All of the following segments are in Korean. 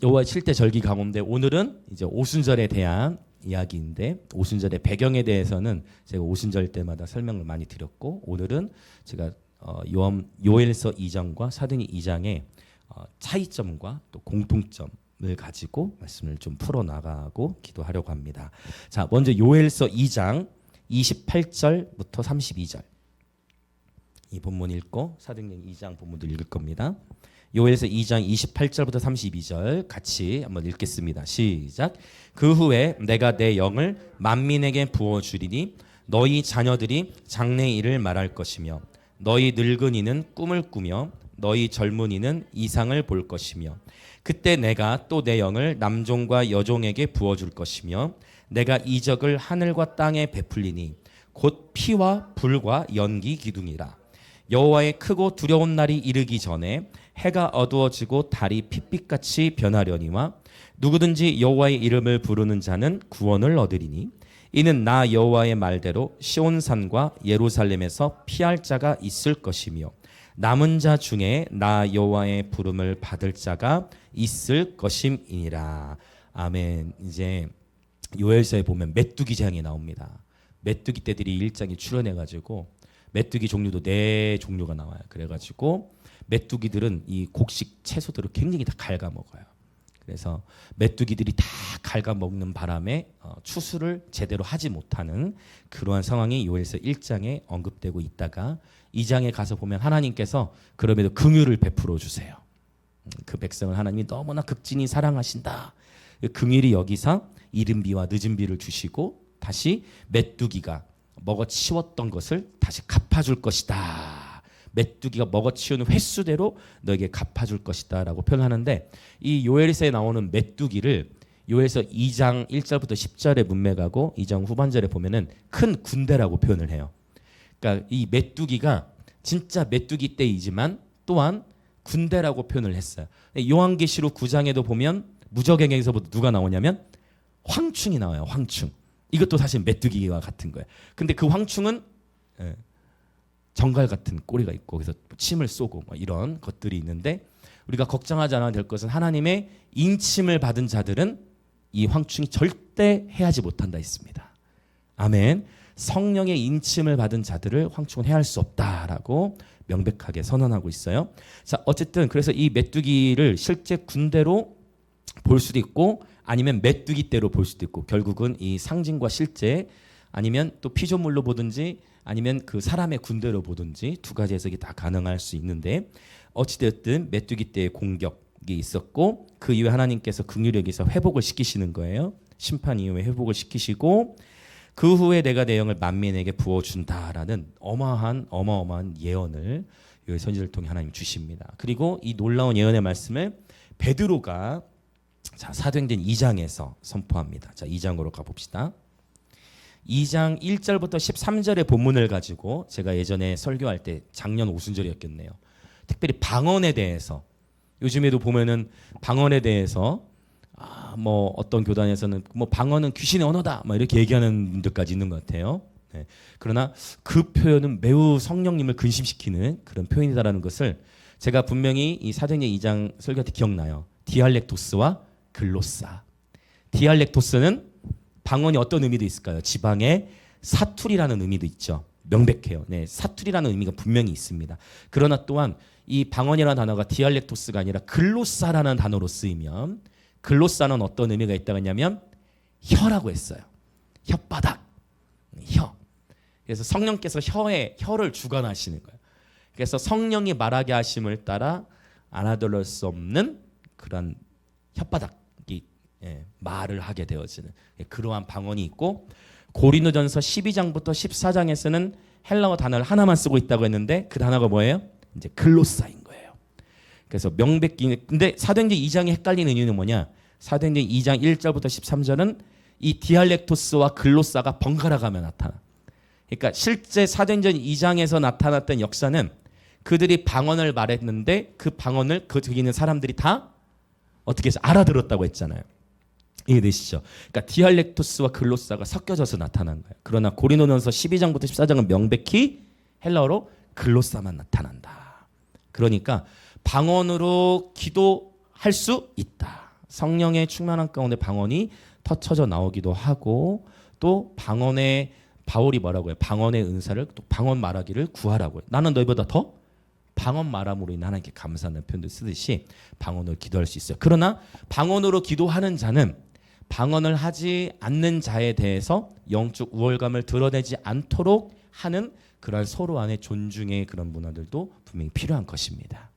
여호와의 7대 절기 가운데 오늘은 이제 오순절에 대한 이야기인데, 오순절의 배경에 대해서는 제가 오순절 때마다 설명을 많이 드렸고, 오늘은 제가 요엘서 2장과 사도행전 2장의 차이점과 또 공통점을 가지고 말씀을 좀 풀어나가고 기도하려고 합니다. 자, 먼저 요엘서 2장 28절부터 32절 이 본문 읽고 사도행전 2장 본문도 읽을 겁니다. 요엘서 2장 28절부터 32절 같이 한번 읽겠습니다. 시작. 그 후에 내가 내 영을 만민에게 부어주리니 너희 자녀들이 장래일을 말할 것이며 너희 늙은이는 꿈을 꾸며 너희 젊은이는 이상을 볼 것이며 그때 내가 또 내 영을 남종과 여종에게 부어줄 것이며 내가 이적을 하늘과 땅에 베풀리니 곧 피와 불과 연기 기둥이라. 여호와의 크고 두려운 날이 이르기 전에 해가 어두워지고 달이 핏빛같이 변하려니와 누구든지 여호와의 이름을 부르는 자는 구원을 얻으리니 이는 나 여호와의 말대로 시온산과 예루살렘에서 피할 자가 있을 것이며 남은 자 중에 나 여호와의 부름을 받을 자가 있을 것임이니라. 아멘. 이제 요엘서에 보면 메뚜기 재앙이 나옵니다. 메뚜기 떼들이 일장에 출현해가지고 메뚜기 종류도 4종류가 나와요. 그래가지고 메뚜기들은 이 곡식 채소들을 굉장히 다 갉아먹어요. 그래서 메뚜기들이 다 갉아먹는 바람에 추수를 제대로 하지 못하는 그러한 상황이 요엘서 1장에 언급되고 있다가 2장에 가서 보면 하나님께서 그럼에도 긍휼을 베풀어 주세요. 그 백성을 하나님이 너무나 극진히 사랑하신다. 긍휼이 여기서 이른 비와 늦은 비를 주시고 다시 메뚜기가 먹어치웠던 것을 다시 갚아줄 것이다. 메뚜기가 먹어치우는 횟수대로 너에게 갚아줄 것이다 라고 표현하는데, 이 요엘서에 나오는 메뚜기를 요엘서 2장 1절부터 10절의 문맥하고 2장 후반절에 보면은 큰 군대라고 표현을 해요. 그러니까 이 메뚜기가 진짜 메뚜기 떼이지만 또한 군대라고 표현을 했어요. 요한계시록 9장에도 보면 무적행에서부터 누가 나오냐면 황충이 나와요. 황충. 이것도 사실 메뚜기와 같은 거예요. 근데 그 황충은 정갈 같은 꼬리가 있고 그래서 침을 쏘고 뭐 이런 것들이 있는데, 우리가 걱정하지 않아도 될 것은 하나님의 인침을 받은 자들은 이 황충이 절대 해하지 못한다 했습니다. 아멘. 성령의 인침을 받은 자들을 황충은 해할 수 없다라고 명백하게 선언하고 있어요. 자, 어쨌든 그래서 이 메뚜기를 실제 군대로 볼 수도 있고 아니면 메뚜기 떼로 볼 수도 있고, 결국은 이 상징과 실제 아니면 또 피조물로 보든지 아니면 그 사람의 군대로 보든지 두 가지 해석이 다 가능할 수 있는데, 어찌됐든 메뚜기 떼의 공격이 있었고 그 이후에 하나님께서 긍휼히 여기서 회복을 시키시는 거예요. 심판 이후에 회복을 시키시고 그 후에 내가 내 영을 만민에게 부어준다라는 어마어마한 예언을 선지자를 통해 하나님 주십니다. 그리고 이 놀라운 예언의 말씀을 베드로가 사도행전 2장에서 선포합니다. 자, 2장으로 가봅시다. 2장 1절부터 13절의 본문을 가지고 제가 예전에 설교할 때 작년 오순절이었겠네요. 특별히 방언에 대해서, 요즘에도 보면은 방언에 대해서 뭐 어떤 교단에서는 뭐 방언은 귀신의 언어다 뭐 이렇게 얘기하는 분들까지 있는 것 같아요. 네. 그러나 그 표현은 매우 성령님을 근심시키는 그런 표현이다라는 것을 제가 분명히 이 사도행전 2장 설교 때 기억나요. 디알렉토스와 글로사. 디알렉토스는 방언이 어떤 의미도 있을까요? 지방의 사투리라는 의미도 있죠. 명백해요. 네, 사투리라는 의미가 분명히 있습니다. 그러나 또한 이 방언이라는 단어가 디알렉토스가 아니라 글로사라는 단어로 쓰이면, 글로사는 어떤 의미가 있다고 했냐면 혀라고 했어요. 혓바닥, 혀. 그래서 성령께서 혀를 주관하시는 거예요. 그래서 성령이 말하게 하심을 따라 알아들을 수 없는 그런 혓바닥이 말을 하게 되어지는 그러한 방언이 있고, 고린도전서 12장부터 14장에서는 헬라어 단어를 하나만 쓰고 있다고 했는데 그 단어가 뭐예요? 이제 글로사인 거예요. 그래서 명백히, 근데 사도행전 2장이 헷갈리는 이유는 뭐냐? 사도행전 2장 1절부터 13절은 이 디알렉토스와 글로사가 번갈아 가며 나타나. 그러니까 실제 사도행전 2장에서 나타났던 역사는 그들이 방언을 말했는데 그 방언을 거기 있는 사람들이 다 어떻게 해서 알아들었다고 했잖아요. 이해되시죠? 그러니까 디알렉토스와 글로사가 섞여져서 나타난 거예요. 그러나 고린도전서 12장부터 14장은 명백히 헬라어로 글로사만 나타난다. 그러니까 방언으로 기도할 수 있다. 성령의 충만한 가운데 방언이 터쳐져 나오기도 하고 또 방언의 바울이 뭐라고 해요? 방언의 은사를 또 방언 말하기를 구하라고 해요. 나는 너희보다 더 방언 말함으로 인해 하나님께 감사하는 표현도 쓰듯이 방언으로 기도할 수 있어요. 그러나 방언으로 기도하는 자는 방언을 하지 않는 자에 대해서 영적 우월감을 드러내지 않도록 하는 그런 서로 안의 존중의 그런 문화들도 분명히 필요한 것입니다.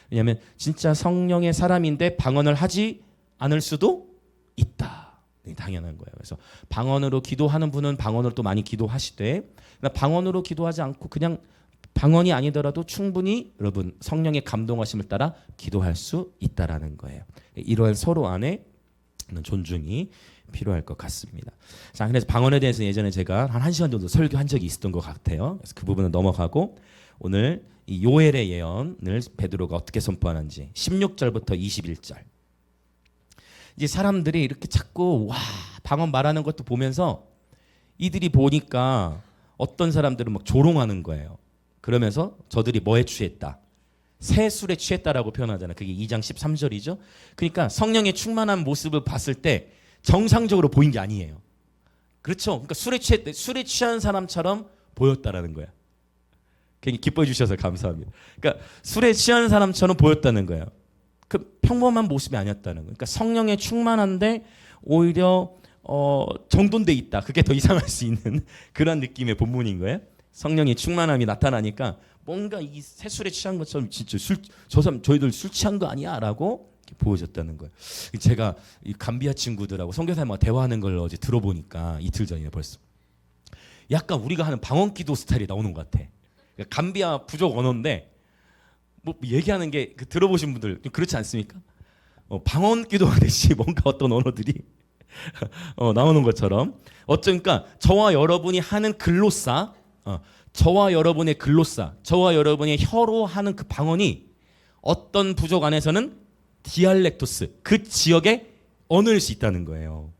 왜냐하면 진짜 성령의 사람인데 방언을 하지 않을 수도 있다. 당연한 거예요. 그래서 방언으로 기도하는 분은 방언으로 또 많이 기도하시되 방언으로 기도하지 않고 그냥 방언이 아니더라도 충분히 여러분 성령의 감동하심을 따라 기도할 수 있다라는 거예요. 이러한 서로 안에 존중이 필요할 것 같습니다. 자, 그래서 방언에 대해서 예전에 제가 한 1시간 정도 설교한 적이 있었던 것 같아요. 그래서 그 부분은 넘어가고 오늘 이 요엘의 예언을 베드로가 어떻게 선포하는지 16절부터 21절. 이제 사람들이 이렇게 자꾸 와 방언 말하는 것도 보면서 이들이 보니까 어떤 사람들은 막 조롱하는 거예요. 그러면서 저들이 뭐에 취했다? 새 술에 취했다라고 표현하잖아요. 그게 2장 13절이죠. 그러니까 성령의 충만한 모습을 봤을 때 정상적으로 보인 게 아니에요. 그렇죠? 그러니까 술에 취한 사람처럼 보였다라는 거야. 굉장히 기뻐해 주셔서 감사합니다. 그러니까 술에 취한 사람처럼 보였다는 거예요. 그 평범한 모습이 아니었다는 거예요. 그러니까 성령에 충만한데 오히려 정돈돼 있다. 그게 더 이상할 수 있는 그런 느낌의 본문인 거예요. 성령의 충만함이 나타나니까 뭔가 이 새술에 취한 것처럼 진짜 저 사람 저희들 술 취한 거 아니야라고 보여졌다는 거예요. 제가 이 감비아 친구들하고 선교사님과 대화하는 걸 어제 들어보니까 이틀 전이네 벌써. 약간 우리가 하는 방언기도 스타일이 나오는 것 같아. 그러니까 감비아 부족 언어인데 뭐 얘기하는 게 들어보신 분들 그렇지 않습니까? 방언기도 하듯이 뭔가 어떤 언어들이 나오는 것처럼 어쩌니까 저와 여러분이 하는 글로사 저와 여러분의 글로사 저와 여러분의 혀로 하는 그 방언이 어떤 부족 안에서는 디알렉토스 그 지역의 언어일 수 있다는 거예요.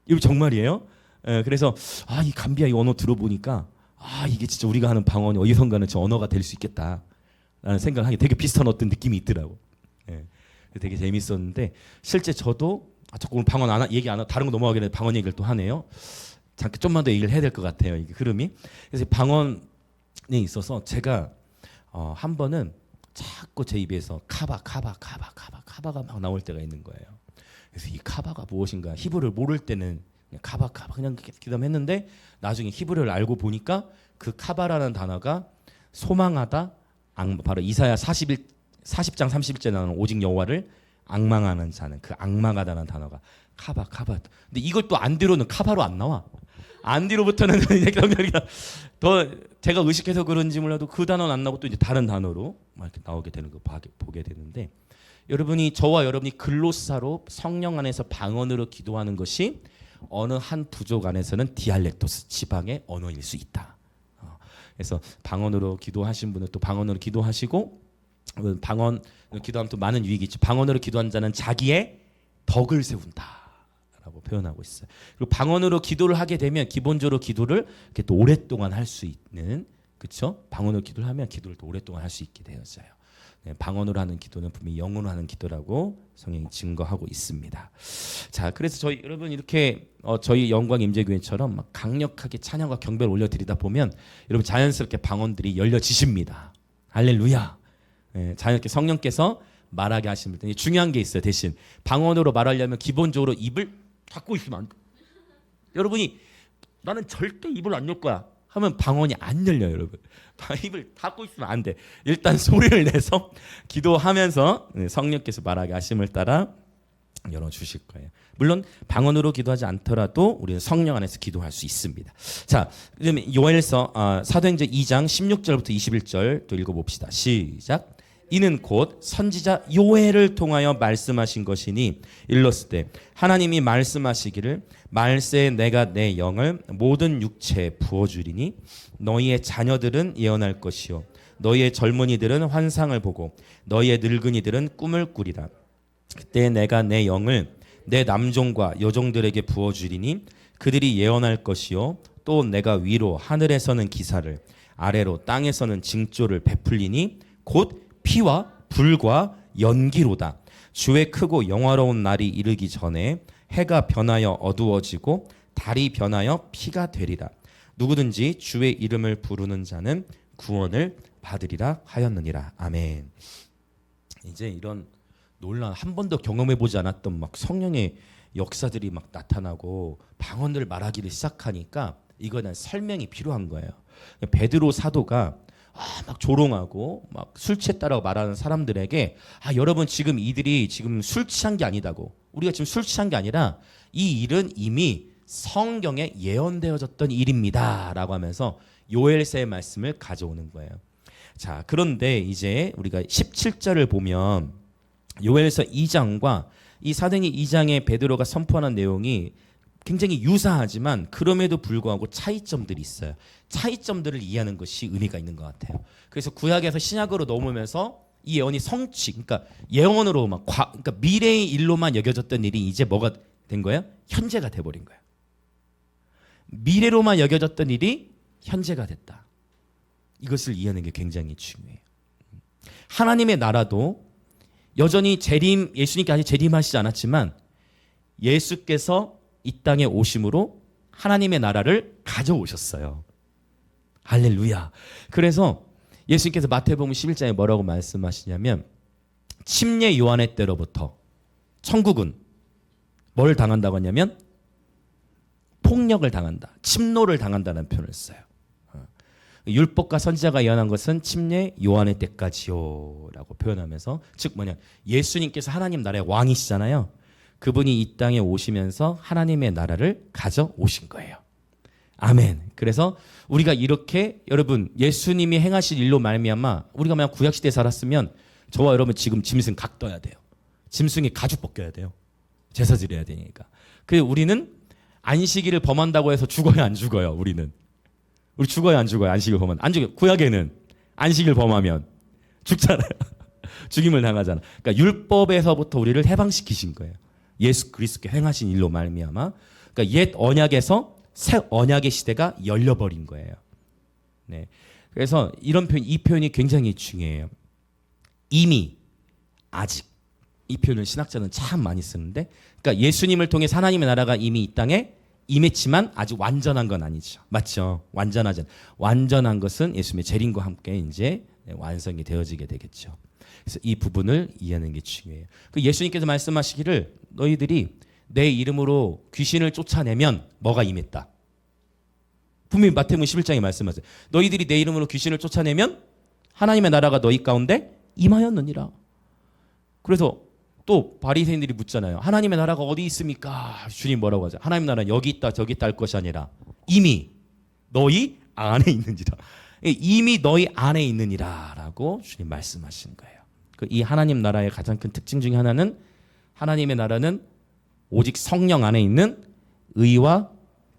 이거 정말이에요. 그래서 이 감비아 이 언어 들어보니까 이게 진짜 우리가 하는 방언이 어디선가는 저 언어가 될 수 있겠다라는 생각을 하게 되게 비슷한 어떤 느낌이 있더라고. 되게 재밌었는데 실제 저도 자꾸 오늘 방언 얘기 안 하고 다른 거 넘어가게 되면 방언 얘기를 또 하네요. 잠깐 좀만 더 얘기를 해야 될 것 같아요. 이게 흐름이. 그래서 방언에 있어서 제가 한 번은 자꾸 제 입에서 카바가 막 나올 때가 있는 거예요. 그래서 이 카바가 무엇인가 히브리를 모를 때는 그냥 카바 그냥 기도했는데 나중에 히브리를 알고 보니까 그 카바라는 단어가 소망하다 바로 이사야 40장 31절에 나오는 오직 여호와를 앙망하는 자는 그 앙망하다는 단어가 카바. 근데 이걸 또 안디로는 카바로 안 나와. 안디로부터는 더 제가 의식해서 그런지 몰라도 그 단어는 안 나오고 또 이제 다른 단어로 막 이렇게 나오게 되는 거 보게 되는데 여러분이 저와 여러분이 글로사로 성령 안에서 방언으로 기도하는 것이 어느 한 부족 안에서는 디알렉토스 지방의 언어일 수 있다. 그래서 방언으로 기도하신 분은 또 방언으로 기도하시고 방언으로 기도하면 또 많은 유익이 있죠. 방언으로 기도한 자는 자기의 덕을 세운다라고 표현하고 있어요. 그리고 방언으로 기도를 하게 되면 기본적으로 기도를 이렇게 또 오랫동안 할 수 있는 그렇죠? 방언으로 기도를 하면 기도를 또 오랫동안 할 수 있게 되어져요. 방언으로 하는 기도는 분명히 영으로 하는 기도라고 성경이 증거하고 있습니다. 자, 그래서 저희 여러분 이렇게 저희 영광 임재교회처럼 막 강력하게 찬양과 경배를 올려드리다 보면 여러분 자연스럽게 방언들이 열려지십니다. 할렐루야. 자연스럽게 성령께서 말하게 하시는 분. 중요한 게 있어요. 대신 방언으로 말하려면 기본적으로 입을 닫고 있으면 안 돼. 여러분이 나는 절대 입을 안 열 거야 하면 방언이 안 열려요, 여러분. 입을 닫고 있으면 안 돼. 일단 소리를 내서 기도하면서 성령께서 말하게 하심을 따라 열어주실 거예요. 물론 방언으로 기도하지 않더라도 우리는 성령 안에서 기도할 수 있습니다. 자, 그러면 요엘서 사도행전 2장 16절부터 21절 또 읽어봅시다. 시작. 이는 곧 선지자 요엘을 통하여 말씀하신 것이니 일렀을 때 하나님이 말씀하시기를 말세에 내가 내 영을 모든 육체에 부어주리니 너희의 자녀들은 예언할 것이요 너희의 젊은이들은 환상을 보고 너희의 늙은이들은 꿈을 꾸리라. 그때 내가 내 영을 내 남종과 여종들에게 부어주리니 그들이 예언할 것이요 또 내가 위로 하늘에서는 기사를 아래로 땅에서는 징조를 베풀리니 곧 피와 불과 연기로다. 주의 크고 영화로운 날이 이르기 전에 해가 변하여 어두워지고 달이 변하여 피가 되리라. 누구든지 주의 이름을 부르는 자는 구원을 받으리라 하였느니라. 아멘. 이제 이런 놀라운 한 번도 경험해보지 않았던 막 성령의 역사들이 막 나타나고 방언을 말하기를 시작하니까 이거는 설명이 필요한 거예요. 베드로 사도가 막 조롱하고 막 술 취했다라고 말하는 사람들에게 여러분 지금 이들이 지금 술 취한 게 아니다고, 우리가 지금 술 취한 게 아니라 이 일은 이미 성경에 예언되어졌던 일입니다라고 하면서 요엘서의 말씀을 가져오는 거예요. 자, 그런데 이제 우리가 17절을 보면 요엘서 2장과 이 사도행전 2장의 베드로가 선포하는 내용이 굉장히 유사하지만 그럼에도 불구하고 차이점들이 있어요. 차이점들을 이해하는 것이 의미가 있는 것 같아요. 그래서 구약에서 신약으로 넘으면서 이 예언이 성취, 그러니까 예언으로 그러니까 미래의 일로만 여겨졌던 일이 이제 뭐가 된 거예요? 현재가 돼버린 거예요. 미래로만 여겨졌던 일이 현재가 됐다. 이것을 이해하는 게 굉장히 중요해요. 하나님의 나라도 여전히 예수님께 아직 재림하시지 않았지만 예수께서 이 땅에 오심으로 하나님의 나라를 가져오셨어요. 할렐루야. 그래서 예수님께서 마태복음 11장에 뭐라고 말씀하시냐면 침례 요한의 때로부터 천국은 뭘 당한다고 하냐면 폭력을 당한다, 침노를 당한다는 표현을 써요. 율법과 선지자가 예언한 것은 침례 요한의 때까지요 라고 표현하면서, 즉 뭐냐, 예수님께서 하나님 나라의 왕이시잖아요. 그분이 이 땅에 오시면서 하나님의 나라를 가져오신 거예요. 아멘. 그래서 우리가 이렇게 여러분 예수님이 행하신 일로 말미암아 우리가 만약 구약시대에 살았으면 저와 여러분 지금 짐승 각 떠야 돼요. 짐승이 가죽 벗겨야 돼요. 제사 드려야 되니까. 그래서 우리는 안식일을 범한다고 해서 죽어요, 안 죽어요? 우리 죽어요, 안 죽어요? 안식일 범하면 안 죽어요. 구약에는 안식일 범하면 죽잖아요. 죽임을 당하잖아. 그러니까 율법에서부터 우리를 해방시키신 거예요. 예수 그리스도께 행하신 일로 말미암아. 그러니까 옛 언약에서 새 언약의 시대가 열려버린 거예요. 네. 그래서 이 표현이 굉장히 중요해요. 이미, 아직. 이 표현을 신학자는 참 많이 쓰는데, 그러니까 예수님을 통해 하나님의 나라가 이미 이 땅에 임했지만 아직 완전한 건 아니죠. 맞죠? 완전한 것은 예수님의 재림과 함께 이제 완성이 되어지게 되겠죠. 그래서 이 부분을 이해하는 게 중요해요. 그 예수님께서 말씀하시기를 너희들이 내 이름으로 귀신을 쫓아내면 뭐가 임했다. 분명히 마태복음 11장에 말씀하세요. 너희들이 내 이름으로 귀신을 쫓아내면 하나님의 나라가 너희 가운데 임하였느니라. 그래서 또 바리새인들이 묻잖아요. 하나님의 나라가 어디 있습니까? 주님 뭐라고 하죠? 하나님의 나라는 여기 있다 저기 있다 할 것이 아니라 이미 너희 안에 있느니라. 이미 너희 안에 있느니라 라고 주님 말씀하신 거예요. 이 하나님 나라의 가장 큰 특징 중에 하나는 하나님의 나라는 오직 성령 안에 있는 의와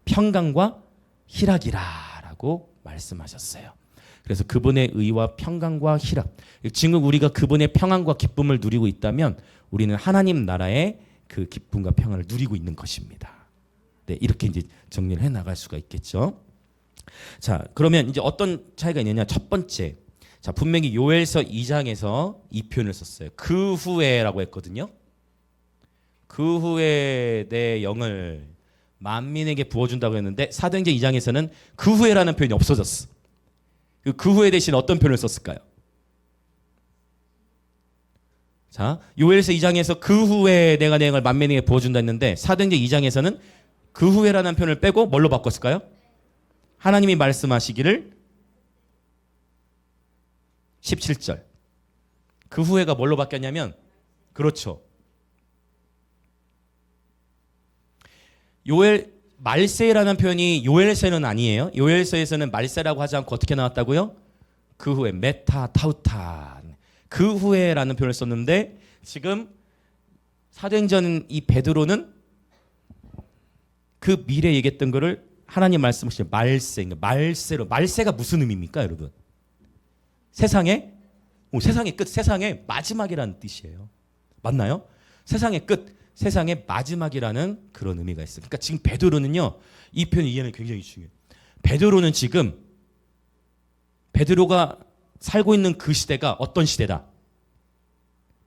평강과 희락이라 라고 말씀하셨어요. 그래서 그분의 의와 평강과 희락, 지금 우리가 그분의 평안과 기쁨을 누리고 있다면 우리는 하나님 나라의 그 기쁨과 평안을 누리고 있는 것입니다. 네, 이렇게 이제 정리를 해 나갈 수가 있겠죠. 자, 그러면 이제 어떤 차이가 있느냐? 첫 번째, 자, 분명히 요엘서 2장에서 이 표현을 썼어요. 그 후에라고 했거든요. 그 후에 내 영을 만민에게 부어준다고 했는데 사도행전 2장에서는 그 후에라는 표현이 없어졌어. 그 후에 대신 어떤 표현을 썼을까요? 자, 요엘서 2장에서 그 후에 내가 내 영을 만민에게 부어준다 했는데 사도행전 2장에서는 그 후에라는 표현을 빼고 뭘로 바꿨을까요? 하나님이 말씀하시기를 17절. 그 후에가 뭘로 바뀌었냐면, 그렇죠, 말세라는 표현이 요엘서에는 아니에요. 요엘서에서는 말세라고 하지 않고 어떻게 나왔다고요? 그 후에 메타타우탄, 그 후에라는 표현을 썼는데 지금 사도행전 이 베드로는 그 미래 얘기했던 거를 하나님 말씀하신 말세가 무슨 의미입니까, 여러분? 세상의 끝, 세상의 마지막이라는 뜻이에요. 맞나요? 세상의 끝, 세상의 마지막이라는 그런 의미가 있어요. 그러니까 지금 베드로는요, 이 표현 이해는 굉장히 중요해요. 베드로는 지금 베드로가 살고 있는 그 시대가 어떤 시대다?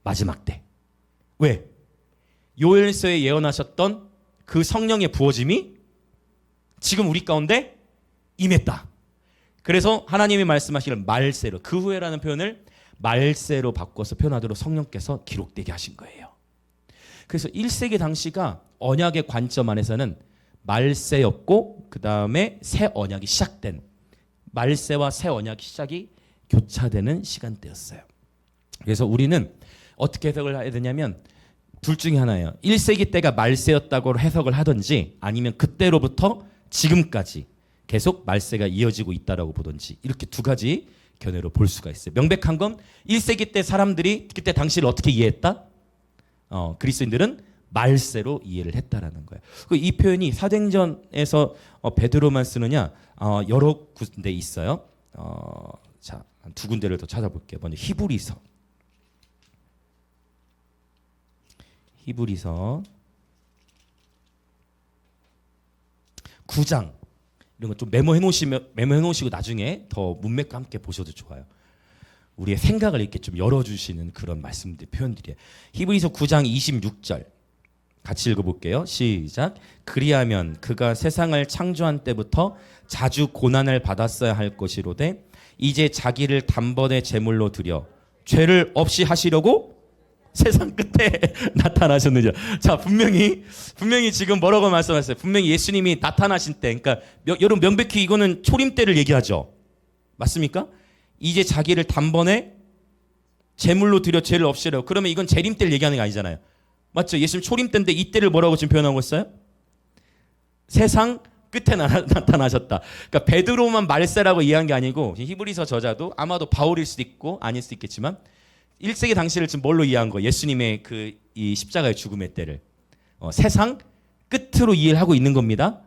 마지막 때. 왜? 요엘서에 예언하셨던 그 성령의 부어짐이 지금 우리 가운데 임했다. 그래서 하나님이 말씀하시길 말세로, 그 후에라는 표현을 말세로 바꿔서 표현하도록 성령께서 기록되게 하신 거예요. 그래서 1세기 당시가 언약의 관점 안에서는 말세였고, 그 다음에 새 언약이 시작된, 말세와 새 언약이 시작이 교차되는 시간대였어요. 그래서 우리는 어떻게 해석을 해야 되냐면 둘 중에 하나예요. 1세기 때가 말세였다고 해석을 하든지, 아니면 그때로부터 지금까지 계속 말세가 이어지고 있다라고 보든지, 이렇게 두 가지 견해로 볼 수가 있어요. 명백한 건 1세기 때 사람들이 그때 당시를 어떻게 이해했다? 그리스도인들은 말세로 이해를 했다라는 거예요. 이 표현이 사도행전에서 베드로만 쓰느냐, 여러 군데 있어요. 자, 두 군데를 더 찾아볼게요. 먼저 히브리서 9장, 이런 거 좀 메모해 놓으시고 나중에 더 문맥과 함께 보셔도 좋아요. 우리의 생각을 이렇게 좀 열어주시는 그런 말씀들, 표현들이에요. 히브리서 9장 26절 같이 읽어볼게요. 시작. 그리하면 그가 세상을 창조한 때부터 자주 고난을 받았어야 할 것이로되 이제 자기를 단번에 제물로 드려 죄를 없이 하시려고 세상 끝에 나타나셨느냐. 자, 분명히 지금 뭐라고 말씀하셨어요? 분명히 예수님이 나타나신 때, 그러니까 여러분 명백히 이거는 초림 때를 얘기하죠. 맞습니까? 이제 자기를 단번에 제물로 드려 죄를 없이 하려고. 그러면 이건 재림 때를 얘기하는 게 아니잖아요. 맞죠? 예수님 초림 때인데 이때를 뭐라고 지금 표현하고 있어요? 세상 끝에 나타나셨다. 그러니까 베드로만 말세라고 이해한 게 아니고, 히브리서 저자도 아마도 바울일 수도 있고 아닐 수도 있겠지만 1세기 당시를 지금 뭘로 이해한 거예요? 예수님의 이 십자가의 죽음의 때를 세상 끝으로 이해를 하고 있는 겁니다.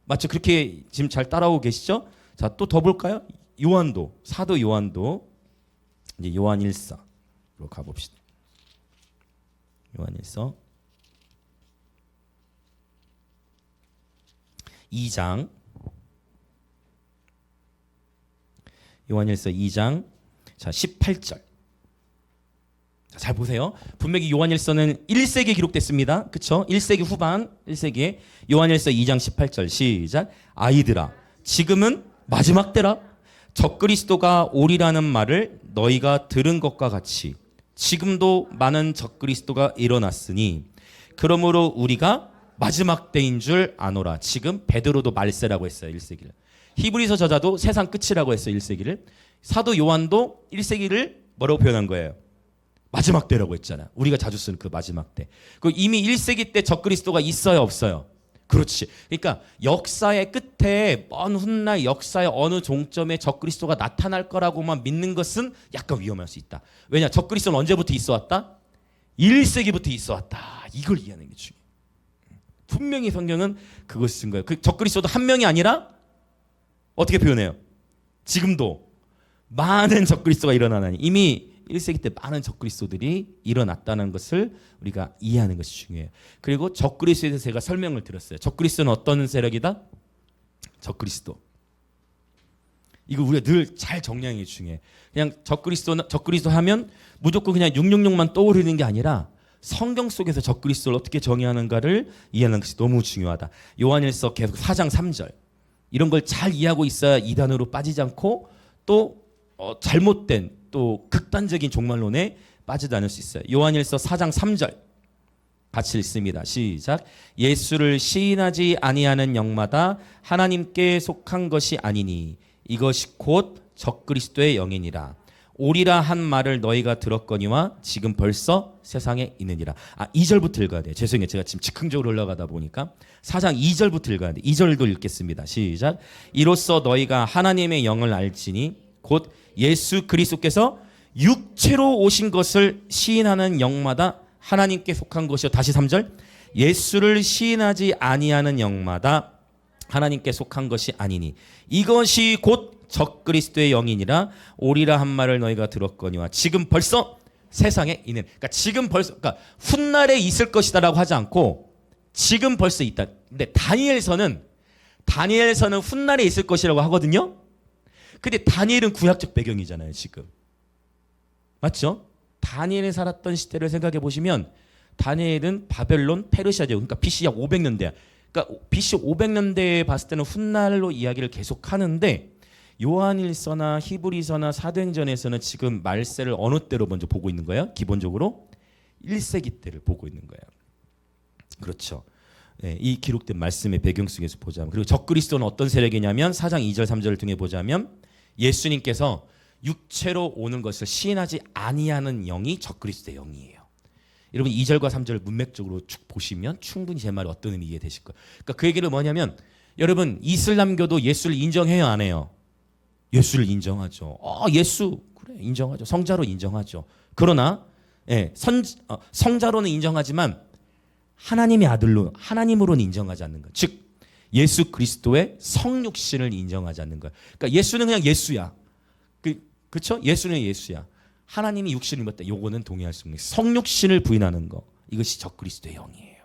맞죠? 그렇게 지금 잘 따라오고 계시죠? 자, 또 더 볼까요? 요한도, 사도 요한도 이제 요한 1서로 가봅시다. 요한 1서 2장, 요한 1서 2장 자 18절. 자, 잘 보세요. 분명히 요한 1서는 1세기에 기록됐습니다. 그렇죠? 1세기 후반, 1세기에 요한 1서 2장 18절 시작. 아이들아, 지금은 마지막 때라. 적그리스도가 오리라는 말을 너희가 들은 것과 같이 지금도 많은 적그리스도가 일어났으니 그러므로 우리가 마지막 때인 줄 아노라. 지금 베드로도 말세라고 했어요. 1세기를. 히브리서 저자도 세상 끝이라고 했어요. 1세기를. 사도 요한도 1세기를 뭐라고 표현한 거예요? 마지막 때라고 했잖아. 우리가 자주 쓰는 그 마지막 때. 그 이미 1세기 때 적그리스도가 있어요, 없어요? 그렇지. 그러니까 역사의 끝에, 먼 훗날 역사의 어느 종점에 적그리스도가 나타날 거라고만 믿는 것은 약간 위험할 수 있다. 왜냐? 적그리스도는 언제부터 있어 왔다? 1세기부터 있어 왔다. 이걸 이해하는 게 중요해요. 분명히 성경은 그것을 쓴 거예요. 그 적그리스도도 한 명이 아니라 어떻게 표현해요? 지금도 많은 적그리스도가 일어나나니. 이미 1세기 때 많은 적그리스도들이 일어났다는 것을 우리가 이해하는 것이 중요해요. 그리고 적그리스도에 대해서 제가 설명을 드렸어요. 적그리스도는 어떤 세력이다? 적그리스도. 이거 우리가 늘 잘 정리하는 게 중요해. 그냥 적그리스도 하면 무조건 그냥 666만 떠오르는 게 아니라 성경 속에서 적그리스도를 어떻게 정의하는가를 이해하는 것이 너무 중요하다. 요한일서 계속 4장 3절 이런 걸 잘 이해하고 있어야 이단으로 빠지지 않고 또 잘못된 또 극단적인 종말론에 빠지지 않을 수 있어요. 요한일서 4장 3절 같이 읽습니다. 시작. 예수를 시인하지 아니하는 영마다 하나님께 속한 것이 아니니 이것이 곧 적그리스도의 영이니라. 오리라 한 말을 너희가 들었거니와 지금 벌써 세상에 있느니라. 2절부터 읽어야 돼요. 죄송해요. 제가 지금 즉흥적으로 올라가다 보니까 4장 2절부터 읽어야 돼요. 2절도 읽겠습니다. 시작. 이로써 너희가 하나님의 영을 알지니 곧 예수 그리스도께서 육체로 오신 것을 시인하는 영마다 하나님께 속한 것이요. 다시 3절. 예수를 시인하지 아니하는 영마다 하나님께 속한 것이 아니니 이것이 곧 적그리스도의 영이니라. 오리라 한 말을 너희가 들었거니와 지금 벌써 세상에 있는. 그러니까 지금 벌써, 그러니까 훗날에 있을 것이다라고 하지 않고 지금 벌써 있다. 근데 다니엘서는 훗날에 있을 것이라고 하거든요. 근데 다니엘은 구약적 배경이잖아요, 지금. 맞죠? 다니엘이 살았던 시대를 생각해 보시면 다니엘은 바벨론, 페르시아죠. 그러니까 BC 약 500년대. 그러니까 BC 500년대에 봤을 때는 훗날로 이야기를 계속하는데 요한일서나 히브리서나 사도행전에서는 지금 말세를 어느 때로 먼저 보고 있는 거예요? 기본적으로 1세기 때를 보고 있는 거예요. 그렇죠. 네, 이 기록된 말씀의 배경 속에서 보자면, 그리고 적그리스도는 어떤 세력이냐면 4장 2절 3절을 통해 보자면 예수님께서 육체로 오는 것을 시인하지 아니하는 영이 적그리스도의 영이에요. 여러분 2절과 3절을 문맥적으로 쭉 보시면 충분히 제 말이 어떤 의미 이해되실 거예요. 그러니까 그 얘기는 뭐냐면 여러분 이슬람교도 예수를 인정해요, 안 해요? 예수를 인정하죠. 예수 그래 인정하죠. 성자로 인정하죠. 그러나 성자로는 인정하지만 하나님의 아들로 하나님으로는 인정하지 않는 것. 즉 예수 그리스도의 성육신을 인정하지 않는 것. 그러니까 예수는 그냥 예수야. 그렇죠? 예수는 예수야. 하나님이 육신을 입었다. 요거는 동의할 수 없는 성육신을 부인하는 거. 이것이 적그리스도의 영이에요.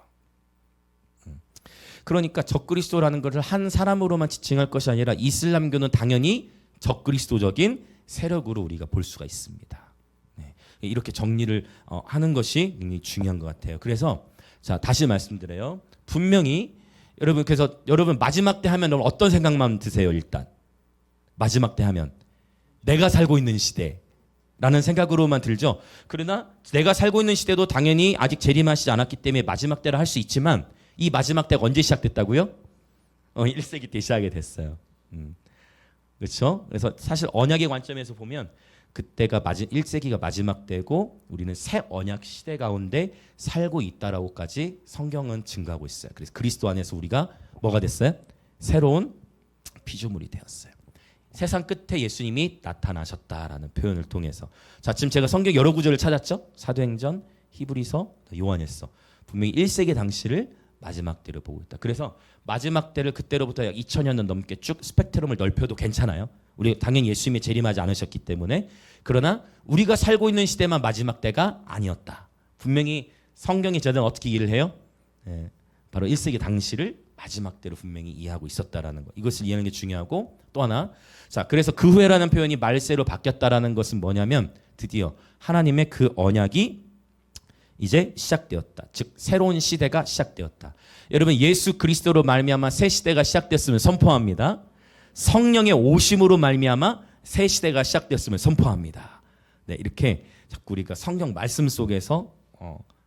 그러니까 적그리스도라는 것을 한 사람으로만 지칭할 것이 아니라 이슬람교는 당연히 적그리스도적인 세력으로 우리가 볼 수가 있습니다. 네. 이렇게 정리를 하는 것이 굉장히 중요한 것 같아요. 그래서 자 다시 말씀드려요. 분명히 여러분 마지막 때 하면 어떤 생각만 드세요? 일단 마지막 때 하면 내가 살고 있는 시대라는 생각으로만 들죠. 그러나 내가 살고 있는 시대도 당연히 아직 재림하시지 않았기 때문에 마지막 때를 할 수 있지만 이 마지막 때가 언제 시작됐다고요? 1세기 때 시작이 됐어요. 그렇죠? 그래서 사실 언약의 관점에서 보면 그때가 1세기가 마지막 때고 우리는 새 언약 시대 가운데 살고 있다라고까지 성경은 증거하고 있어요. 그래서 그리스도 안에서 우리가 뭐가 됐어요? 새로운 피조물이 되었어요. 세상 끝에 예수님이 나타나셨다라는 표현을 통해서. 자, 지금 제가 성경 여러 구절을 찾았죠? 사도행전, 히브리서, 요한일서. 분명히 1세기 당시를 마지막 때를 보고 있다. 그래서 마지막 때를 그때로부터 약 2000년 넘게 쭉 스펙트럼을 넓혀도 괜찮아요. 우리 당연히 예수님이 재림하지 않으셨기 때문에. 그러나 우리가 살고 있는 시대만 마지막 때가 아니었다. 분명히 성경이 저는 어떻게 이해를 해요? 바로 1세기 당시를 마지막 때로 분명히 이해하고 있었다라는 거. 이것을 이해하는 게 중요하고 또 하나. 자, 그래서 그 후에라는 표현이 말세로 바뀌었다라는 것은 뭐냐면 드디어 하나님의 그 언약이 이제 시작되었다. 즉 새로운 시대가 시작되었다. 여러분 예수 그리스도로 말미암아 새 시대가 시작됐음을 선포합니다. 성령의 오심으로 말미암아 새 시대가 시작되었음을 선포합니다. 네, 이렇게 자꾸 우리가 성경 말씀 속에서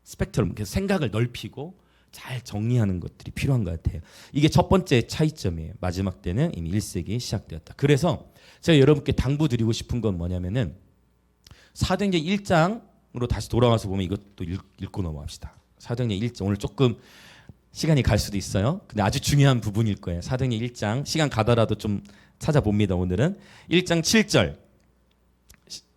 스펙트럼, 계속 생각을 넓히고 잘 정리하는 것들이 필요한 것 같아요. 이게 첫 번째 차이점이에요. 마지막 때는 이미 1세기 시작되었다. 그래서 제가 여러분께 당부드리고 싶은 건 뭐냐면은 사도행전 1장으로 다시 돌아와서 보면 이것도 읽고 넘어갑시다. 사도행전 1장 오늘 조금 시간이 갈 수도 있어요. 근데 아주 중요한 부분일 거예요. 사도행전 1장 시간 가더라도 좀 찾아봅니다. 오늘은 1장 7절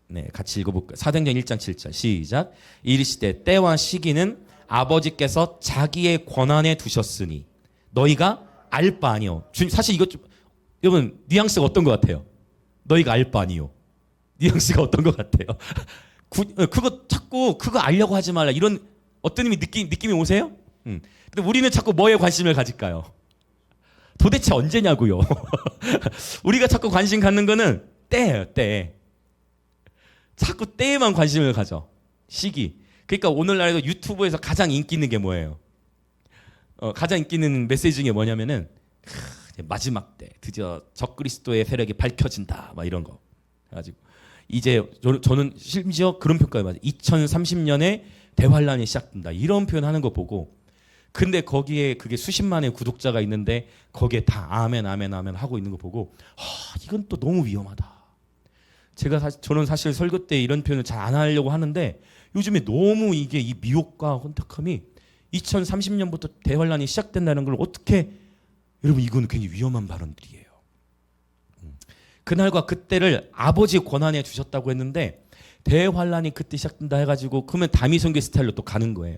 네, 같이 읽어볼까요? 사도행전 1장 7절 시작. 이르시되 때와 시기는 아버지께서 자기의 권한에 두셨으니 너희가 알 바 아니요. 사실 이것 좀 여러분 뉘앙스가 어떤 것 같아요? 너희가 알 바 아니요. 뉘앙스가 어떤 것 같아요? 그거 자꾸 그거 알려고 하지 말라 이런 어떤 느낌이 오세요? 근데 우리는 자꾸 뭐에 관심을 가질까요? 도대체 언제냐고요. 우리가 자꾸 관심 갖는 거는 때예요. 때. 자꾸 때에만 관심을 가져. 시기. 그러니까 오늘날에도 유튜브에서 가장 인기 있는 게 뭐예요? 가장 인기 있는 메시지 중에 뭐냐면은 마지막 때 드디어 적그리스도의 세력이 밝혀진다 막 이런 거 가지고 이제 저는 심지어 그런 평가를 받아요. 2030년에 대환란이 시작된다 이런 표현하는 거 보고 근데 거기에 그게 수십만의 구독자가 있는데 거기에 다 아멘 아멘 아멘 하고 있는 거 보고 이건 또 너무 위험하다. 저는 사실 설교 때 이런 표현을 잘 안 하려고 하는데 요즘에 너무 이게 이 미혹과 혼탁함이 2030년부터 대환란이 시작된다는 걸 어떻게 여러분 이거는 굉장히 위험한 발언들이에요. 그날과 그때를 아버지 권한에 주셨다고 했는데 대환란이 그때 시작된다 해가지고 그러면 다미선교 스타일로 또 가는 거예요.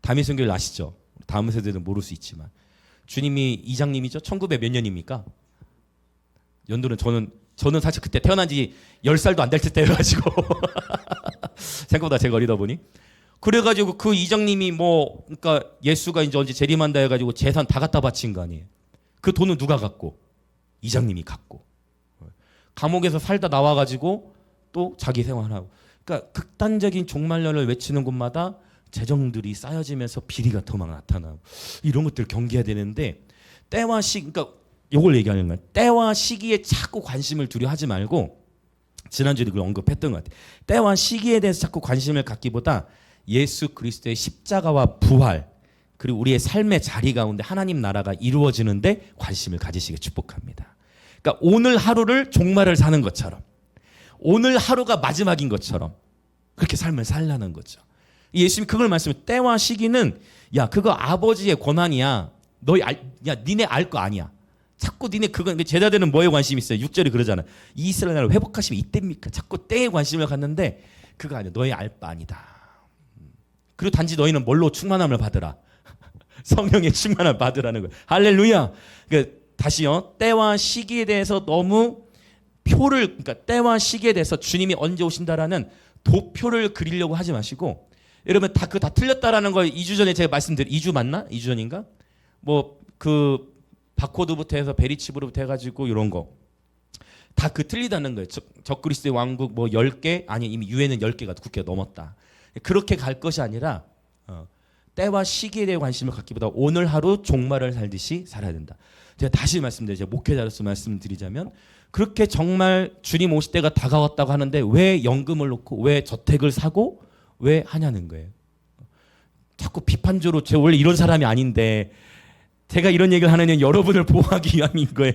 다미선교를 아시죠? 다음 세대는 모를 수 있지만 주님이 이장님이죠. 1900 몇 년입니까? 연도는 저는 사실 그때 태어난 지 10살도 안 될 때여가지고 생각보다 제가 어리다 보니 그래가지고 그 이장님이 그러니까 예수가 이제 언제 재림한다 해가지고 재산 다 갖다 바친 거 아니에요. 그 돈은 누가 갖고? 이장님이 갖고 감옥에서 살다 나와가지고 또 자기 생활하고 그러니까 극단적인 종말론을 외치는 곳마다 재정들이 쌓여지면서 비리가 더 막 나타나고 이런 것들을 경계해야 되는데 때와 그러니까 이걸 얘기하는 거예요. 때와 시기에 자꾸 관심을 두려 하지 말고 지난주에도 그걸 언급했던 것 같아요. 때와 시기에 대해서 자꾸 관심을 갖기보다 예수 그리스도의 십자가와 부활 그리고 우리의 삶의 자리 가운데 하나님 나라가 이루어지는데 관심을 가지시길 축복합니다. 그러니까 오늘 하루를 종말을 사는 것처럼 오늘 하루가 마지막인 것처럼 그렇게 삶을 살라는 거죠. 예수님이 그걸 말씀해 때와 시기는 야 그거 아버지의 권한이야. 니네 알 거 아니야. 자꾸 니네 그거 제자들은 뭐에 관심이 있어요? 6절에 그러잖아. 이스라엘 나라를 회복하시면 이때입니까? 자꾸 때에 관심을 갖는데 그거 아니야. 너희 알 바 아니다. 그리고 단지 너희는 뭘로 충만함을 받으라. 성령의 충만함을 받으라는 거예요. 할렐루야. 그러니까 다시요. 때와 시기에 대해서 너무 그러니까 때와 시기에 대해서 주님이 언제 오신다라는 도표를 그리려고 하지 마시고 여러분 다 틀렸다라는 걸 2주 전에 제가 말씀드린 2주 맞나? 2주 전인가? 뭐 그 바코드부터 해서 베리치브로부터 해가지고 이런 거 다 틀리다는 거예요. 적그리스도의 왕국 뭐 10개 아니 이미 유엔은 10개가 국회가 넘었다. 그렇게 갈 것이 아니라 때와 시기에 대해 관심을 갖기보다 오늘 하루 종말을 살듯이 살아야 된다. 제가 다시 말씀드리죠. 목회자로서 말씀드리자면 그렇게 정말 주님 오실 때가 다가왔다고 하는데 왜 연금을 놓고 왜 저택을 사고 왜 하냐는 거예요. 자꾸 비판적으로 제가 원래 이런 사람이 아닌데 제가 이런 얘기를 하는 건 여러분을 보호하기 위함인 거예요.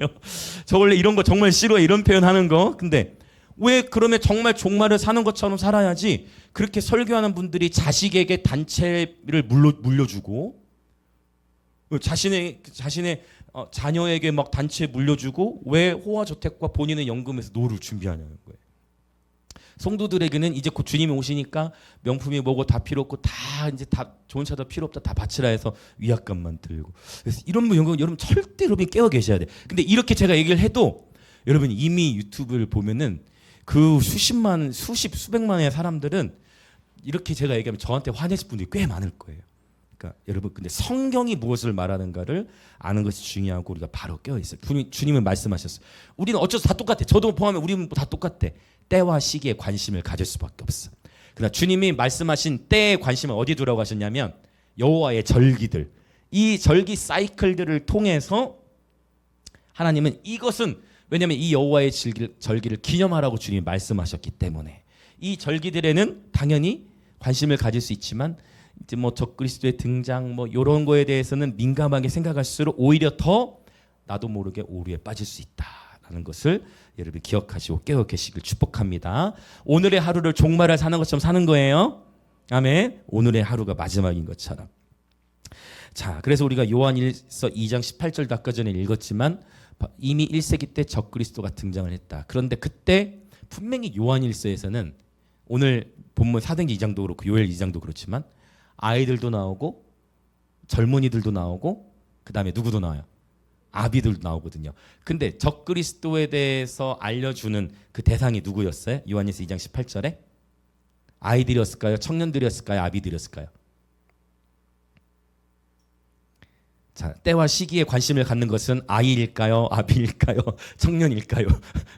저 원래 이런 거 정말 싫어해 이런 표현하는 거. 근데 왜 그러면 정말 종말을 사는 것처럼 살아야지 그렇게 설교하는 분들이 자식에게 단체를 물려주고 자신의 자녀에게 막 단체 물려주고 왜 호화저택과 본인의 연금에서 노후를 준비하냐는 거예요. 성도들에게는 이제 곧 주님이 오시니까 명품이 뭐고 다 필요 없고 다 이제 다 좋은 차도 필요 없다 다 바치라 해서 위압감만 들고 그래서 이런 연금 여러분 절대 여러분 깨어 계셔야 돼. 근데 이렇게 제가 얘기를 해도 여러분 이미 유튜브를 보면은 그 수백만의 사람들은 이렇게 제가 얘기하면 저한테 화내실 분들이 꽤 많을 거예요. 그러니까 여러분 근데 성경이 무엇을 말하는가를 아는 것이 중요하고 우리가 바로 깨어 있어요. 주님은 말씀하셨어요. 우리는 어째서 다 똑같아. 저도 포함해 우리는 다 똑같아. 때와 시기에 관심을 가질 수밖에 없어. 그러나 주님이 말씀하신 때에 관심을 어디에 두라고 하셨냐면 여호와의 절기들 이 절기 사이클들을 통해서 하나님은 이것은 왜냐하면 이 여호와의 절기를 기념하라고 주님이 말씀하셨기 때문에 이 절기들에는 당연히 관심을 가질 수 있지만 이제 뭐 적그리스도의 등장 뭐 이런 거에 대해서는 민감하게 생각할수록 오히려 더 나도 모르게 오류에 빠질 수 있다라는 것을 여러분 기억하시고 깨어 계시길 축복합니다. 오늘의 하루를 종말을 사는 것처럼 사는 거예요. 아멘. 오늘의 하루가 마지막인 것처럼. 자, 그래서 우리가 요한일서 2장 18절도 아까 전에 읽었지만 이미 1세기 때 적그리스도가 등장을 했다. 그런데 그때 분명히 요한일서에서는 오늘 본문 사도행전 2장도 그렇고 요엘 2장도 그렇지만 아이들도 나오고 젊은이들도 나오고 그다음에 누구도 나와요? 아비들도 나오거든요. 근데 적그리스도에 대해서 알려주는 그 대상이 누구였어요? 요한일서 2장 18절에 아이들이었을까요? 청년들이었을까요? 아비들이었을까요? 자, 때와 시기에 관심을 갖는 것은 아이일까요? 아비일까요? 청년일까요?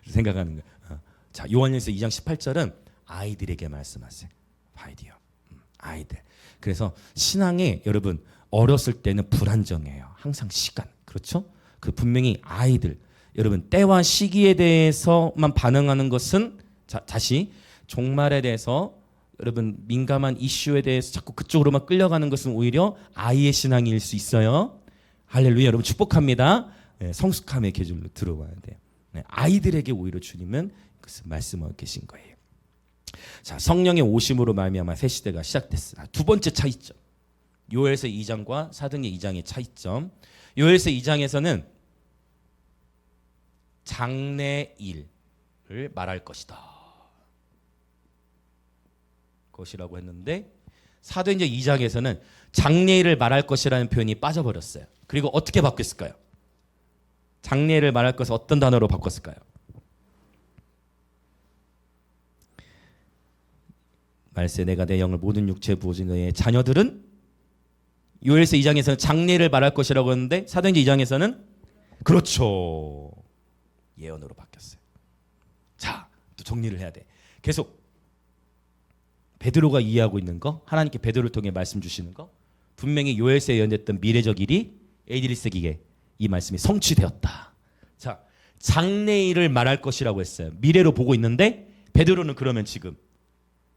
생각하는 거예요. 자, 요한일서 2장 18절은 아이들에게 말씀하세요. 아이들. 그래서 신앙에 여러분 어렸을 때는 불안정해요. 항상 시간. 그렇죠? 그 분명히 아이들. 여러분 때와 시기에 대해서만 반응하는 것은 다시 종말에 대해서 여러분 민감한 이슈에 대해서 자꾸 그쪽으로만 끌려가는 것은 오히려 아이의 신앙일 수 있어요. 할렐루야. 여러분 축복합니다. 네, 성숙함의 계절로 들어와야 돼요. 네, 아이들에게 오히려 주님은 그것을 말씀하고 계신 거예요. 자, 성령의 오심으로 말미암아 새 시대가 시작됐어요. 두 번째 차이점. 요엘서 2장과 사도행전 2장의 차이점. 요엘서 2장에서는 장래일을 말할 것이라고 했는데 사도행전 2장에서는 장래일을 말할 것이라는 표현이 빠져버렸어요. 그리고 어떻게 바뀌었을까요? 장래일을 말할 것을 어떤 단어로 바꿨을까요? 말세 내가 내 영을 모든 육체에 부어준 너의 자녀들은 요엘서 2장에서는 장래를 말할 것이라고 했는데 사도행전 2장에서는 그렇죠. 예언으로 바뀌었어요. 자, 또 정리를 해야 돼. 계속 베드로가 이해하고 있는 거, 하나님께 베드로를 통해 말씀 주시는 거, 분명히 요엘서에 예언됐던 미래적 일이 AD 1세기에 이 말씀이 성취되었다. 자, 장래일을 말할 것이라고 했어요. 미래로 보고 있는데 베드로는 그러면 지금